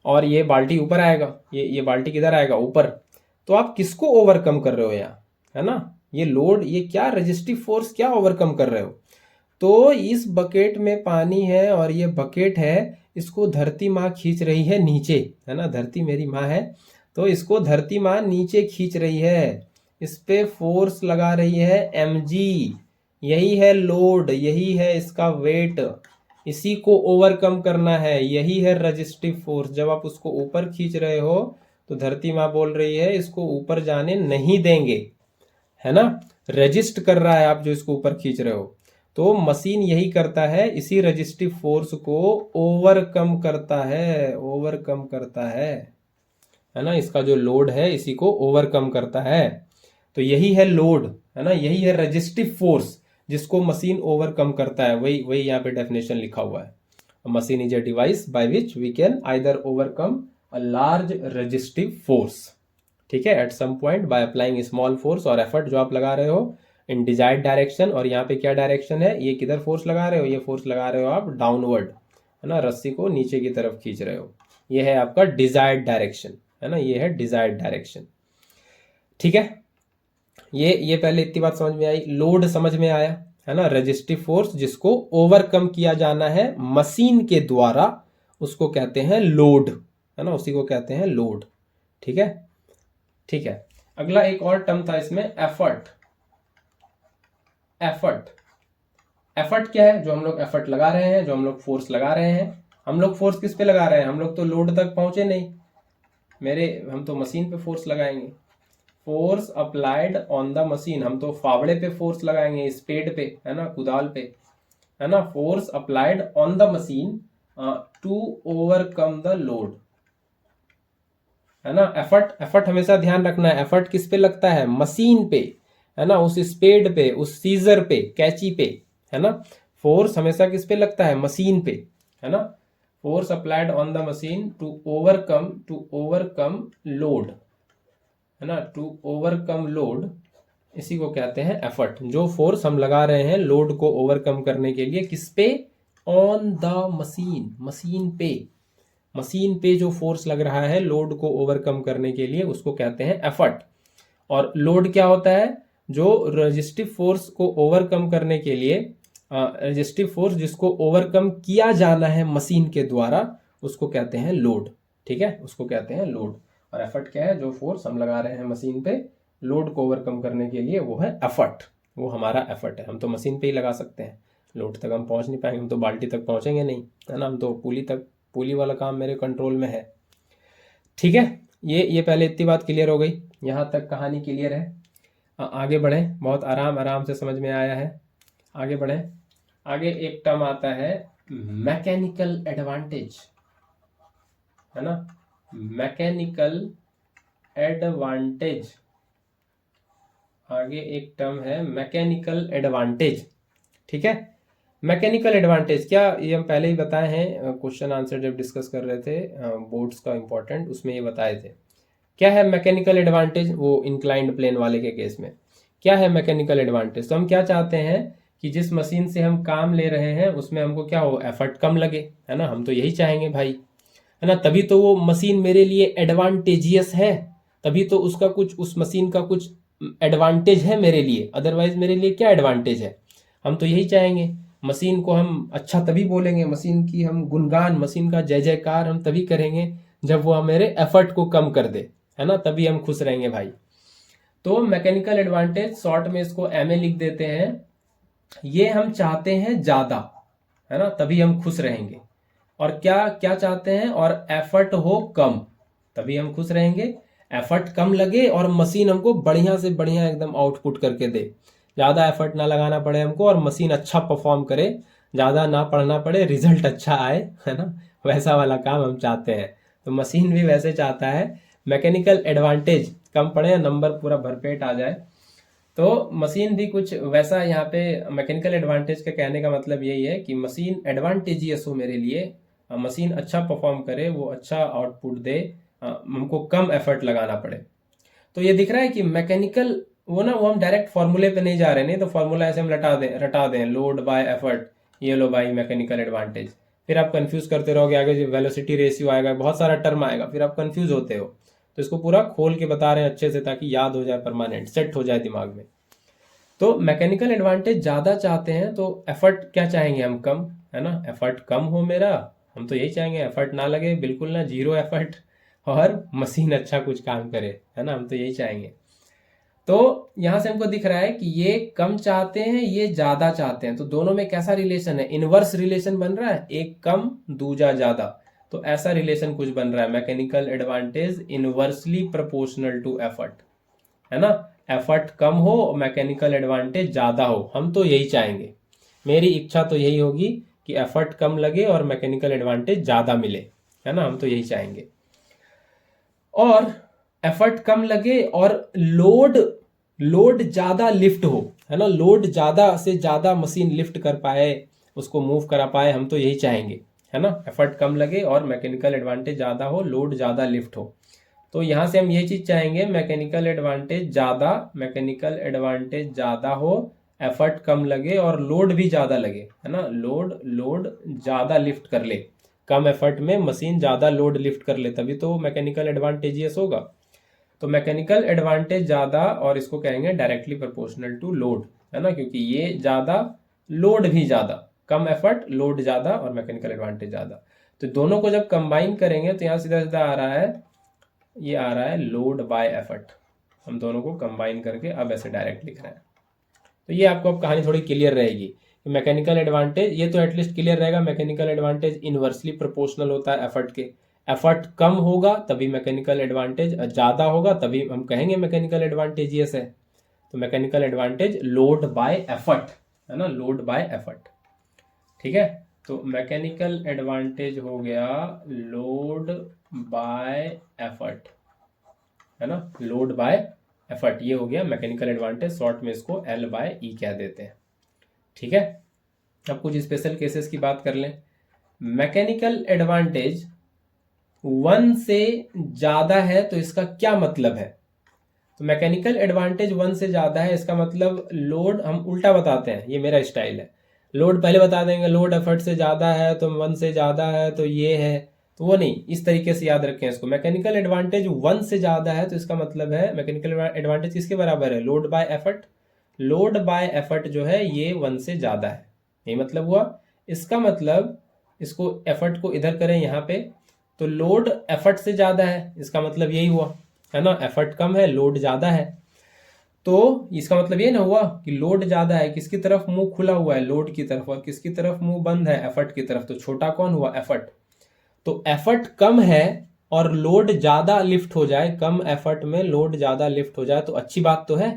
और ये बाल्टी ऊपर आएगा, ये बाल्टी किधर आएगा, ऊपर। तो आप किसको ओवरकम कर रहे हो यहाँ, है ना, ये लोड, ये क्या रेजिस्टिव फोर्स क्या ओवरकम कर रहे हो। तो इस बकेट में पानी है और ये बकेट है, इसको धरती माँ खींच रही है नीचे, है ना, धरती मेरी माँ है, तो इसको धरती माँ नीचे खींच रही है, इस पे फोर्स लगा रही है mg, यही है लोड, यही है इसका वेट, इसी को ओवरकम करना है, यही है रेजिस्टिव फोर्स। जब आप उसको ऊपर खींच रहे हो तो धरती माँ बोल रही है इसको ऊपर जाने नहीं देंगे, है ना, रेजिस्ट कर रहा है आप जो इसको ऊपर खींच रहे हो। तो मशीन यही करता है, इसी रेजिस्टिव फोर्स को ओवरकम करता है ना, इसका जो लोड है इसी को ओवरकम करता है। तो यही है लोड, है ना, यही है रेजिस्टिव फोर्स जिसको मशीन ओवरकम करता है, वही यहाँ पे डेफिनेशन लिखा हुआ है। Machine is a device by which we can either overcome a large resistive force, ठीक है, at some point by applying small force और एफर्ट जो आप लगा रहे हो इन डिजायर्ड डायरेक्शन। और यहाँ पे क्या डायरेक्शन है, ये किधर फोर्स लगा रहे हो, ये फोर्स लगा रहे हो आप डाउनवर्ड, है ना, रस्सी को नीचे की तरफ खींच रहे हो, ये है आपका डिजायर्ड डायरेक्शन, है ना, ये है डिजायर्ड डायरेक्शन, ठीक है। ये पहले इतनी बात समझ में आई, लोड समझ में आया, है ना, रेजिस्टिव फोर्स जिसको ओवरकम किया जाना है मशीन के द्वारा, उसको कहते हैं लोड, है ना, उसी को कहते हैं लोड, ठीक है, ठीक है। अगला एक और टर्म था इसमें, एफर्ट। एफर्ट क्या है, जो हम लोग एफर्ट लगा रहे हैं, जो हम लोग फोर्स लगा रहे हैं, हम लोग फोर्स किस पे लगा रहे हैं, हम लोग तो लोड तक पहुंचे नहीं, हम तो मशीन पे फोर्स लगाएंगे, force applied on the machine, हम तो फावड़े पे फोर्स लगाएंगे, स्पेड पे, है ना, कुदाल पे, है ना, force applied on the machine to overcome the load, है ना। एफर्ट हमेशा ध्यान रखना है, एफर्ट किस पे लगता है, मशीन पे, है ना, उस स्पेड पे, उस सीजर पे, कैची पे, है ना। फोर्स हमेशा किस पे लगता है, मशीन पे, है ना, force applied on the machine to overcome load, है ना, टू ओवरकम लोड, इसी को कहते हैं एफर्ट। जो फोर्स हम लगा रहे हैं लोड को ओवरकम करने के लिए, किस पे, ऑन द मशीन, मशीन पे जो फोर्स लग रहा है लोड को ओवरकम करने के लिए, उसको कहते हैं एफर्ट। और लोड क्या होता है, जो रेजिस्टिव फोर्स को ओवरकम करने के लिए, रेजिस्टिव फोर्स जिसको ओवरकम किया जाना है मशीन के द्वारा, उसको कहते हैं लोड, ठीक है, उसको कहते हैं लोड। और एफर्ट क्या है, जो फोर्स हम लगा रहे हैं मशीन पे लोड को ओवरकम करने के लिए, वो है एफर्ट, वो हमारा एफर्ट है। हम तो मशीन पे ही लगा सकते हैं, लोड तक हम पहुंच नहीं पाएंगे, हम तो बाल्टी तक पहुंचेंगे नहीं, है ना, हम तो पुली वाला काम मेरे कंट्रोल में है, ठीक है। ये पहले इतनी बात क्लियर हो गई, यहाँ तक कहानी क्लियर है। आगे बढ़ें, बहुत आराम से समझ में आया है, आगे बढ़ें। आगे एक टर्म आता है मैकेनिकल एडवांटेज, है ना, मैकेनिकल एडवांटेज, आगे एक टर्म है मैकेनिकल एडवांटेज, ठीक है। मैकेनिकल एडवांटेज क्या, ये हम पहले ही बताए हैं, क्वेश्चन आंसर जब डिस्कस कर रहे थे बोर्ड्स का इंपॉर्टेंट, उसमें ये बताए थे। क्या है मैकेनिकल एडवांटेज, वो इंक्लाइंड प्लेन वाले के केस में क्या है मैकेनिकल एडवांटेज। तो हम क्या चाहते हैं कि जिस मशीन से हम काम ले रहे हैं उसमें हमको क्या हो, एफर्ट कम लगे, है ना, हम तो यही चाहेंगे भाई, है ना, तभी तो वो मशीन मेरे लिए एडवांटेजियस है, तभी तो उसका कुछ, उस मशीन का कुछ एडवांटेज है मेरे लिए, अदरवाइज मेरे लिए क्या एडवांटेज है। हम तो यही चाहेंगे, मशीन को हम अच्छा तभी बोलेंगे, मशीन की हम गुणगान, मशीन का जय जयकार हम तभी करेंगे जब वो मेरे एफर्ट को कम कर दे, है ना, तभी हम खुश रहेंगे भाई। तो मैकेनिकल एडवांटेज, शॉर्ट में इसको एमए लिख देते हैं, ये हम चाहते हैं ज्यादा, है ना, तभी हम खुश रहेंगे। और क्या क्या चाहते हैं, और एफर्ट हो कम, तभी हम खुश रहेंगे। एफर्ट कम लगे और मशीन हमको बढ़िया से बढ़िया एकदम आउटपुट करके दे, ज़्यादा एफर्ट ना लगाना पड़े हमको और मशीन अच्छा परफॉर्म करे, ज़्यादा ना पढ़ना पड़े, रिजल्ट अच्छा आए, है ना, वैसा वाला काम हम चाहते हैं। तो मशीन भी वैसे चाहता है, मैकेनिकल एडवांटेज कम पड़े, नंबर पूरा भरपेट आ जाए। तो मशीन भी कुछ वैसा यहाँ पे मैकेनिकल एडवांटेज का कहने का मतलब यही है कि मशीन एडवांटेजियस हो मेरे लिए, मशीन अच्छा परफॉर्म करे, वो अच्छा आउटपुट दे, हमको कम एफर्ट लगाना पड़े। तो ये दिख रहा है कि मैकेनिकल वो हम डायरेक्ट फॉर्मूले पे नहीं जा रहे, नहीं तो फॉर्मूला ऐसे हम रटा दें लोड बाय एफर्ट, ये लो बाई मैकेनिकल एडवांटेज, फिर आप कंफ्यूज करते रहोगे, आगे जो वेलोसिटी रेशियो आएगा, बहुत सारा टर्म आएगा, फिर आप कंफ्यूज होते हो। तो इसको पूरा खोल के बता रहे हैं अच्छे से, ताकि याद हो जाए, परमानेंट सेट हो जाए दिमाग में। तो मैकेनिकल एडवांटेज ज़्यादा चाहते हैं तो एफर्ट क्या चाहेंगे हम, कम, है ना, एफर्ट कम हो मेरा, हम तो यही चाहेंगे, एफर्ट ना लगे बिल्कुल ना, जीरो एफर्ट, और मशीन अच्छा कुछ काम करे, है ना, हम तो यही चाहेंगे। तो यहां से हमको दिख रहा है कि ये कम चाहते हैं, ये ज्यादा चाहते हैं, तो दोनों में कैसा रिलेशन है, इनवर्स रिलेशन बन रहा है, एक कम दूजा ज्यादा। तो ऐसा रिलेशन कुछ बन रहा है, mechanical advantage inversely proportional to effort, है ना, एफर्ट कम हो, मैकेनिकल एडवांटेज ज्यादा हो, हम तो यही चाहेंगे। मेरी इच्छा तो यही होगी कि एफर्ट कम लगे और मैकेनिकल एडवांटेज ज्यादा मिले, है ना, हम तो यही चाहेंगे। और एफर्ट कम लगे और लोड लोड ज्यादा लिफ्ट हो, है ना, लोड ज्यादा से ज्यादा मशीन लिफ्ट कर पाए, उसको मूव करा पाए, हम तो यही चाहेंगे, है ना, एफर्ट कम लगे और मैकेनिकल एडवांटेज ज्यादा हो, लोड ज्यादा लिफ्ट हो। तो यहां से हम ये चीज चाहेंगे, मैकेनिकल एडवांटेज ज्यादा, मैकेनिकल एडवांटेज ज्यादा हो, एफर्ट कम लगे और लोड भी ज्यादा लगे, है ना, लोड लोड ज्यादा लिफ्ट कर ले, कम एफर्ट में मशीन ज्यादा लोड लिफ्ट कर ले, तभी तो मैकेनिकल एडवांटेजियस होगा। तो मैकेनिकल एडवांटेज ज्यादा, और इसको कहेंगे डायरेक्टली प्रोपोर्शनल टू लोड, है ना, क्योंकि ये ज्यादा, लोड भी ज्यादा, कम एफर्ट लोड ज्यादा और मैकेनिकल एडवांटेज ज्यादा। तो दोनों को जब कंबाइन करेंगे तो यहाँ सीधा सीधा आ रहा है, ये आ रहा है लोड बाय एफर्ट। हम दोनों को कंबाइन करके अब ऐसे डायरेक्ट लिख रहे हैं। तो ये आपको अब कहानी थोड़ी क्लियर रहेगी। मैकेनिकल एडवांटेज, ये तो एटलीस्ट क्लियर रहेगा, मैकेनिकल एडवांटेज इनवर्सली प्रोपोर्शनल होता है एफर्ट के, एफर्ट कम होगा तभी मैकेनिकल एडवांटेज ज़्यादा होगा, तभी हम कहेंगे मैकेनिकल एडवांटेजियस है। तो mechanical advantage load by effort, है ना, लोड बाय एफर्ट, ठीक है। तो मैकेनिकल एडवांटेज हो गया लोड बाय एफर्ट, है ना, लोड बाय एफर्ट, ये हो गया मैकेनिकल एडवांटेज, शॉर्ट में इसको एल बाय ई कह देते हैं, ठीक है। अब कुछ स्पेशल केसेस की बात कर लें। मैकेनिकल एडवांटेज 1 से ज्यादा है तो इसका क्या मतलब है, तो मैकेनिकल एडवांटेज 1 से ज्यादा है, इसका मतलब लोड, हम उल्टा बताते हैं, ये मेरा स्टाइल है, लोड पहले बता देंगे, लोड एफर्ट से ज्यादा है तो 1 से ज्यादा है तो ये है, तो वो नहीं, इस तरीके से याद रखें इसको। मैकेनिकल एडवांटेज 1 से ज्यादा है तो इसका मतलब है मैकेनिकल एडवांटेज किसके बराबर है, load by effort, load by effort जो है ये 1 से ज्यादा है, यही मतलब हुआ। इसका मतलब, इसको एफर्ट को इधर करें यहाँ पे, तो लोड एफर्ट से ज्यादा है, इसका मतलब यही हुआ, है ना, एफर्ट कम है, लोड ज्यादा है। तो इसका मतलब ये ना हुआ कि लोड ज्यादा है, किसकी तरफ मुंह खुला हुआ है, लोड की तरफ, और किसकी तरफ मुंह बंद है, एफर्ट की तरफ, तो छोटा कौन हुआ, एफर्ट। तो एफर्ट कम है और लोड ज्यादा लिफ्ट हो जाए, कम एफर्ट में लोड ज्यादा लिफ्ट हो जाए तो अच्छी बात तो है,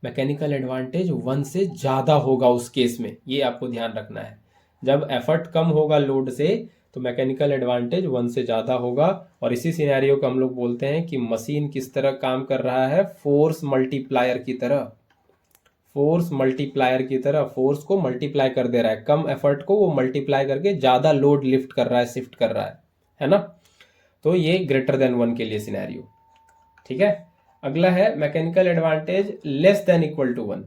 मैकेनिकल एडवांटेज 1 से ज्यादा होगा उस केस में, ये आपको ध्यान रखना है। जब एफर्ट कम होगा लोड से तो मैकेनिकल एडवांटेज 1 से ज्यादा होगा, और इसी सिनेरियो को हम लोग बोलते हैं कि मशीन किस तरह काम कर रहा है, फोर्स मल्टीप्लायर की तरह, फोर्स मल्टीप्लायर की तरह, फोर्स को मल्टीप्लाई कर दे रहा है, कम एफर्ट को वो मल्टीप्लाई करके ज्यादा लोड लिफ्ट कर रहा है, शिफ्ट कर रहा है ना। तो ये ग्रेटर देन 1 के लिए सिनेरियो, ठीक है। अगला है mechanical advantage less than equal to 1।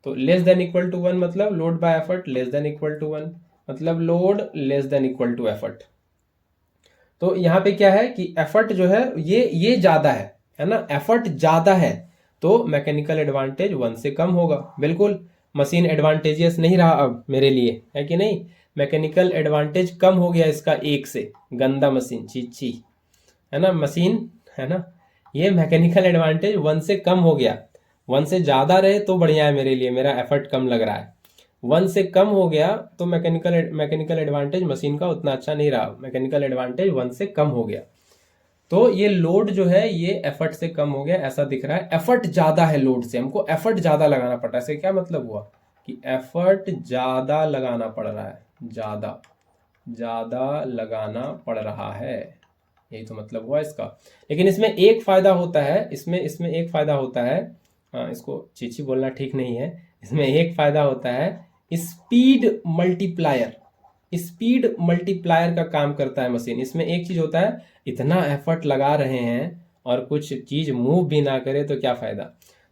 तो लेस देन इक्वल टू 1 मतलब load by effort less than equal to 1, मतलब load less than equal to effort. तो यहाँ पे क्या है कि एफर्ट जो है ये ज्यादा है ना, एफर्ट ज्यादा है तो मैकेनिकल एडवांटेज 1 से कम होगा, बिल्कुल मशीन एडवांटेजियस नहीं रहा अब मेरे लिए, है कि नहीं, मैकेनिकल एडवांटेज कम हो गया इसका 1 से, गंदा मशीन, छी, है ना, मशीन, है ना, ये मैकेनिकल एडवांटेज 1 से कम हो गया, 1 से ज्यादा रहे तो बढ़िया है मेरे लिए, मेरा एफर्ट कम लग रहा है, 1 से कम हो गया तो मैकेनिकल एडवांटेज मशीन का उतना अच्छा नहीं रहा, मैकेनिकल एडवांटेज 1 से कम हो गया। तो ये लोड जो है ये एफर्ट से कम हो गया, ऐसा दिख रहा है। एफर्ट ज्यादा है लोड से, हमको एफर्ट ज्यादा लगाना पड़ रहा है। इससे क्या मतलब हुआ कि एफर्ट ज्यादा लगाना पड़ रहा है, ज्यादा ज्यादा लगाना पड़ रहा है, यही तो मतलब हुआ इसका। लेकिन इसमें एक फायदा होता है, इसमें एक फायदा होता है, इसको चीची बोलना ठीक नहीं है। इसमें एक फायदा होता है, स्पीड मल्टीप्लायर। स्पीड मल्टीप्लायर का काम करता है मशीन। इसमें एक चीज होता है, इतना एफर्ट लगा रहे हैं और कुछ चीज मूव भी ना करे तो क्या फायदा।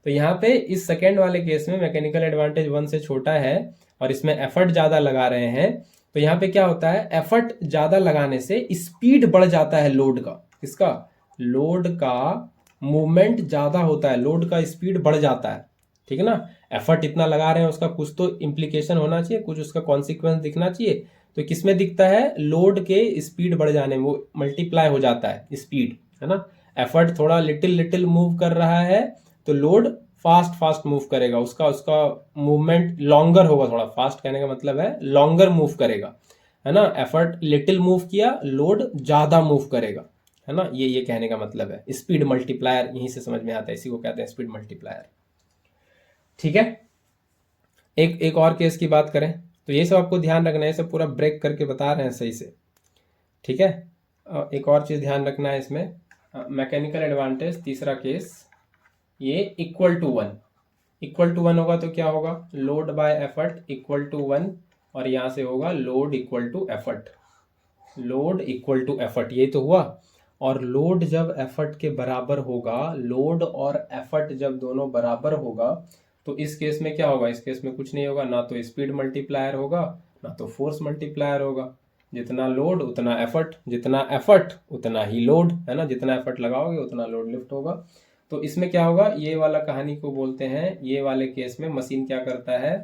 तो यहाँ पे इस सेकेंड वाले केस में मैकेनिकल एडवांटेज 1 से छोटा है और इसमें एफर्ट ज्यादा लगा रहे हैं, तो यहाँ पे क्या होता है, एफर्ट ज्यादा लगाने से स्पीड बढ़ जाता है लोड का। किसका? लोड का मूवमेंट ज्यादा होता है, लोड का स्पीड बढ़ जाता है। ठीक है ना? एफर्ट इतना लगा रहे हैं, उसका कुछ तो इम्प्लीकेशन होना चाहिए, कुछ उसका कॉन्सिक्वेंस दिखना चाहिए। तो किसमें दिखता है? लोड के स्पीड बढ़ जाने में, वो मल्टीप्लाई हो जाता है स्पीड, है ना। एफर्ट थोड़ा लिटिल लिटिल मूव कर रहा है तो लोड फास्ट फास्ट मूव करेगा, उसका उसका मूवमेंट लॉन्गर होगा। थोड़ा फास्ट कहने का मतलब है लॉन्गर मूव करेगा, है ना। एफर्ट लिटिल मूव किया, लोड ज्यादा मूव करेगा, है ना। ये कहने का मतलब है स्पीड मल्टीप्लायर, यहीं से समझ में आता है, इसी को कहते हैं स्पीड मल्टीप्लायर। ठीक है। एक और केस की बात करें तो ये सब आपको ध्यान रखना है, सब पूरा ब्रेक करके बता रहे हैं सही से। ठीक है। एक और चीज ध्यान रखना है इसमें, मैकेनिकल एडवांटेज तीसरा केस, ये इक्वल टू वन होगा तो क्या होगा, load by effort equal to 1, और यहां से होगा load equal to effort. Load equal to effort, यही तो हुआ। और लोड जब एफर्ट के बराबर होगा, लोड और एफर्ट जब दोनों बराबर होगा तो इस केस में क्या होगा, इस केस में कुछ नहीं होगा, ना तो स्पीड मल्टीप्लायर होगा ना तो फोर्स मल्टीप्लायर होगा। जितना लोड उतना एफर्ट, जितना एफर्ट उतना ही लोड, है ना। जितना एफर्ट लगाओगे उतना लोड लिफ्ट होगा। तो इसमें क्या होगा, ये वाला कहानी को बोलते हैं, ये वाले केस में मशीन क्या करता है,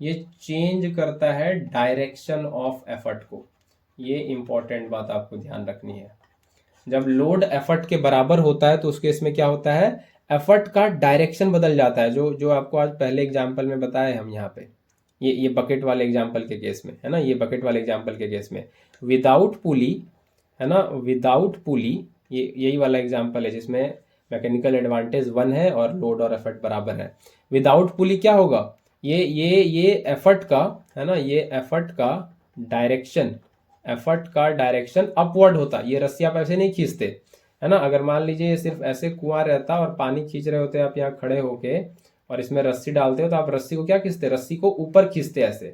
ये चेंज करता है डायरेक्शन ऑफ एफर्ट को। ये इंपॉर्टेंट बात आपको ध्यान रखनी है। जब लोड एफर्ट के बराबर होता है तो उस केस में क्या होता है, एफर्ट का डायरेक्शन बदल जाता है। जो जो आपको आज पहले एग्जाम्पल में बताया हम यहाँ पे, ये बकेट वाले एग्जाम्पल के केस में, है ना। ये बकेट वाले एग्जाम्पल के केस में विदाउट पुली, है ना, विदाउट पुली, ये यही वाला एग्जाम्पल है जिसमें मैकेनिकल एडवांटेज 1 है और लोड और एफर्ट बराबर है। विदाउट पुली क्या होगा, ये एफर्ट का, है ना, ये एफर्ट का डायरेक्शन, एफर्ट का डायरेक्शन अपवर्ड होता। ये रस्सी आप ऐसे नहीं खींचते, है ना। अगर मान लीजिए ये सिर्फ ऐसे कुआं रहता और पानी खींच रहे होते आप यहाँ खड़े होके और इसमें रस्सी डालते हो तो आप रस्सी को क्या खींचते, रस्सी को ऊपर खींचते ऐसे।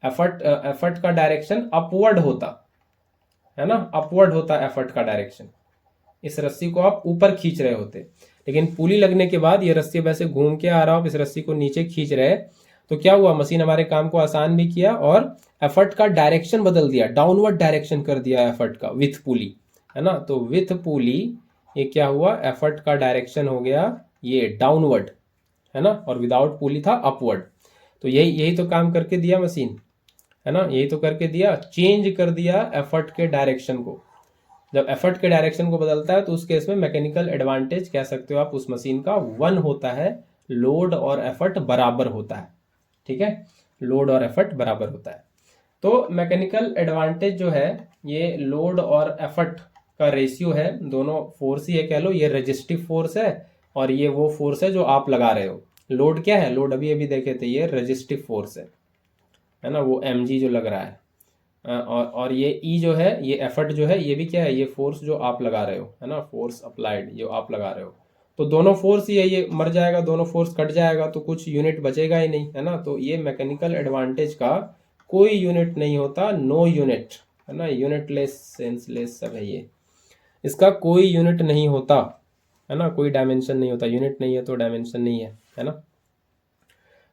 एफर्ट का डायरेक्शन अपवर्ड होता, है ना, अपवर्ड होता एफर्ट का डायरेक्शन। इस रस्सी को आप ऊपर खींच रहे होते, लेकिन पुली लगने के बाद ये रस्सी वैसे घूम के आ रहा हो, इस रस्सी को नीचे खींच रहे, तो क्या हुआ, मशीन हमारे काम को आसान भी किया और एफर्ट का डायरेक्शन बदल दिया, डाउनवर्ड डायरेक्शन कर दिया एफर्ट का विथ पुली, है ना। तो विथ पुली ये क्या हुआ, एफर्ट का डायरेक्शन हो गया ये डाउनवर्ड, है ना, और विदाउट पुली था अपवर्ड। तो यही तो काम करके दिया मशीन, है ना, यही तो करके दिया, चेंज कर दिया एफर्ट के डायरेक्शन को। जब एफर्ट के डायरेक्शन को बदलता है तो उस केस में मैकेनिकल एडवांटेज कह सकते हो आप उस मशीन का 1 होता है, लोड और एफर्ट बराबर होता है। ठीक है, लोड और एफर्ट बराबर होता है। तो मैकेनिकल एडवांटेज जो है ये लोड और एफर्ट का रेशियो है, दोनों फोर्स ही है कह लो। ये रेजिस्टिव फोर्स है और ये वो फोर्स है जो आप लगा रहे हो। लोड क्या है, लोड अभी अभी देखे थे, ये रेजिस्टिव फोर्स है ना, वो mg जो लग रहा है। और ये ई जो है, ये एफर्ट जो है, ये भी क्या है, ये फोर्स जो आप लगा रहे हो, है ना, फोर्स अप्लाइड जो आप लगा रहे हो। तो दोनों फोर्स ही है, ये मर जाएगा, दोनों फोर्स कट जाएगा तो कुछ यूनिट बचेगा ही नहीं, है ना। तो ये मैकेनिकल एडवांटेज का कोई यूनिट नहीं होता, नो यूनिट, है ना, यूनिटलेस सेंसलेस सब है ये, इसका कोई यूनिट नहीं होता, है ना, कोई डायमेंशन नहीं होता। यूनिट नहीं है तो डायमेंशन नहीं है ना।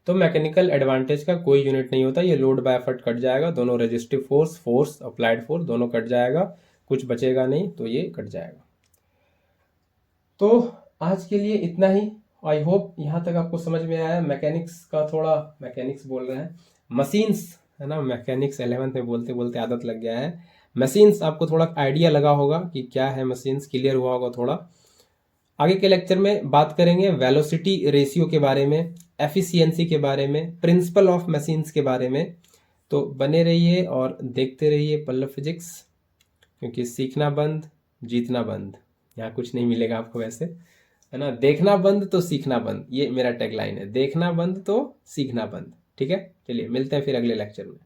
तो मैकेनिकल एडवांटेज का कोई यूनिट नहीं होता, ये लोड बाय एफर्ट कट जाएगा, दोनों resistive force, force applied force दोनों कट जाएगा, कुछ बचेगा नहीं, तो ये कट जाएगा। तो आज के लिए इतना ही। आई होप यहाँ तक आपको समझ में आया। मैकेनिक्स का थोड़ा, मैकेनिक्स बोल रहे हैं, मशीन्स, है ना, मैकेनिक्स 11th में बोलते बोलते आदत लग गया है। मशीन्स आपको थोड़ा आइडिया लगा होगा कि क्या है मशीन्स, क्लियर हुआ होगा थोड़ा। आगे के लेक्चर में बात करेंगे वेलोसिटी रेशियो के बारे में, एफिशिएंसी के बारे में, प्रिंसिपल ऑफ मशीन्स के बारे में। तो बने रहिए और देखते रहिए पल्लव फिजिक्स, क्योंकि सीखना बंद जीतना बंद। यहाँ कुछ नहीं मिलेगा आपको वैसे, है ना। देखना बंद तो सीखना बंद, ये मेरा टैगलाइन है, देखना बंद तो सीखना बंद। ठीक है, चलिए मिलते हैं फिर अगले लेक्चर में।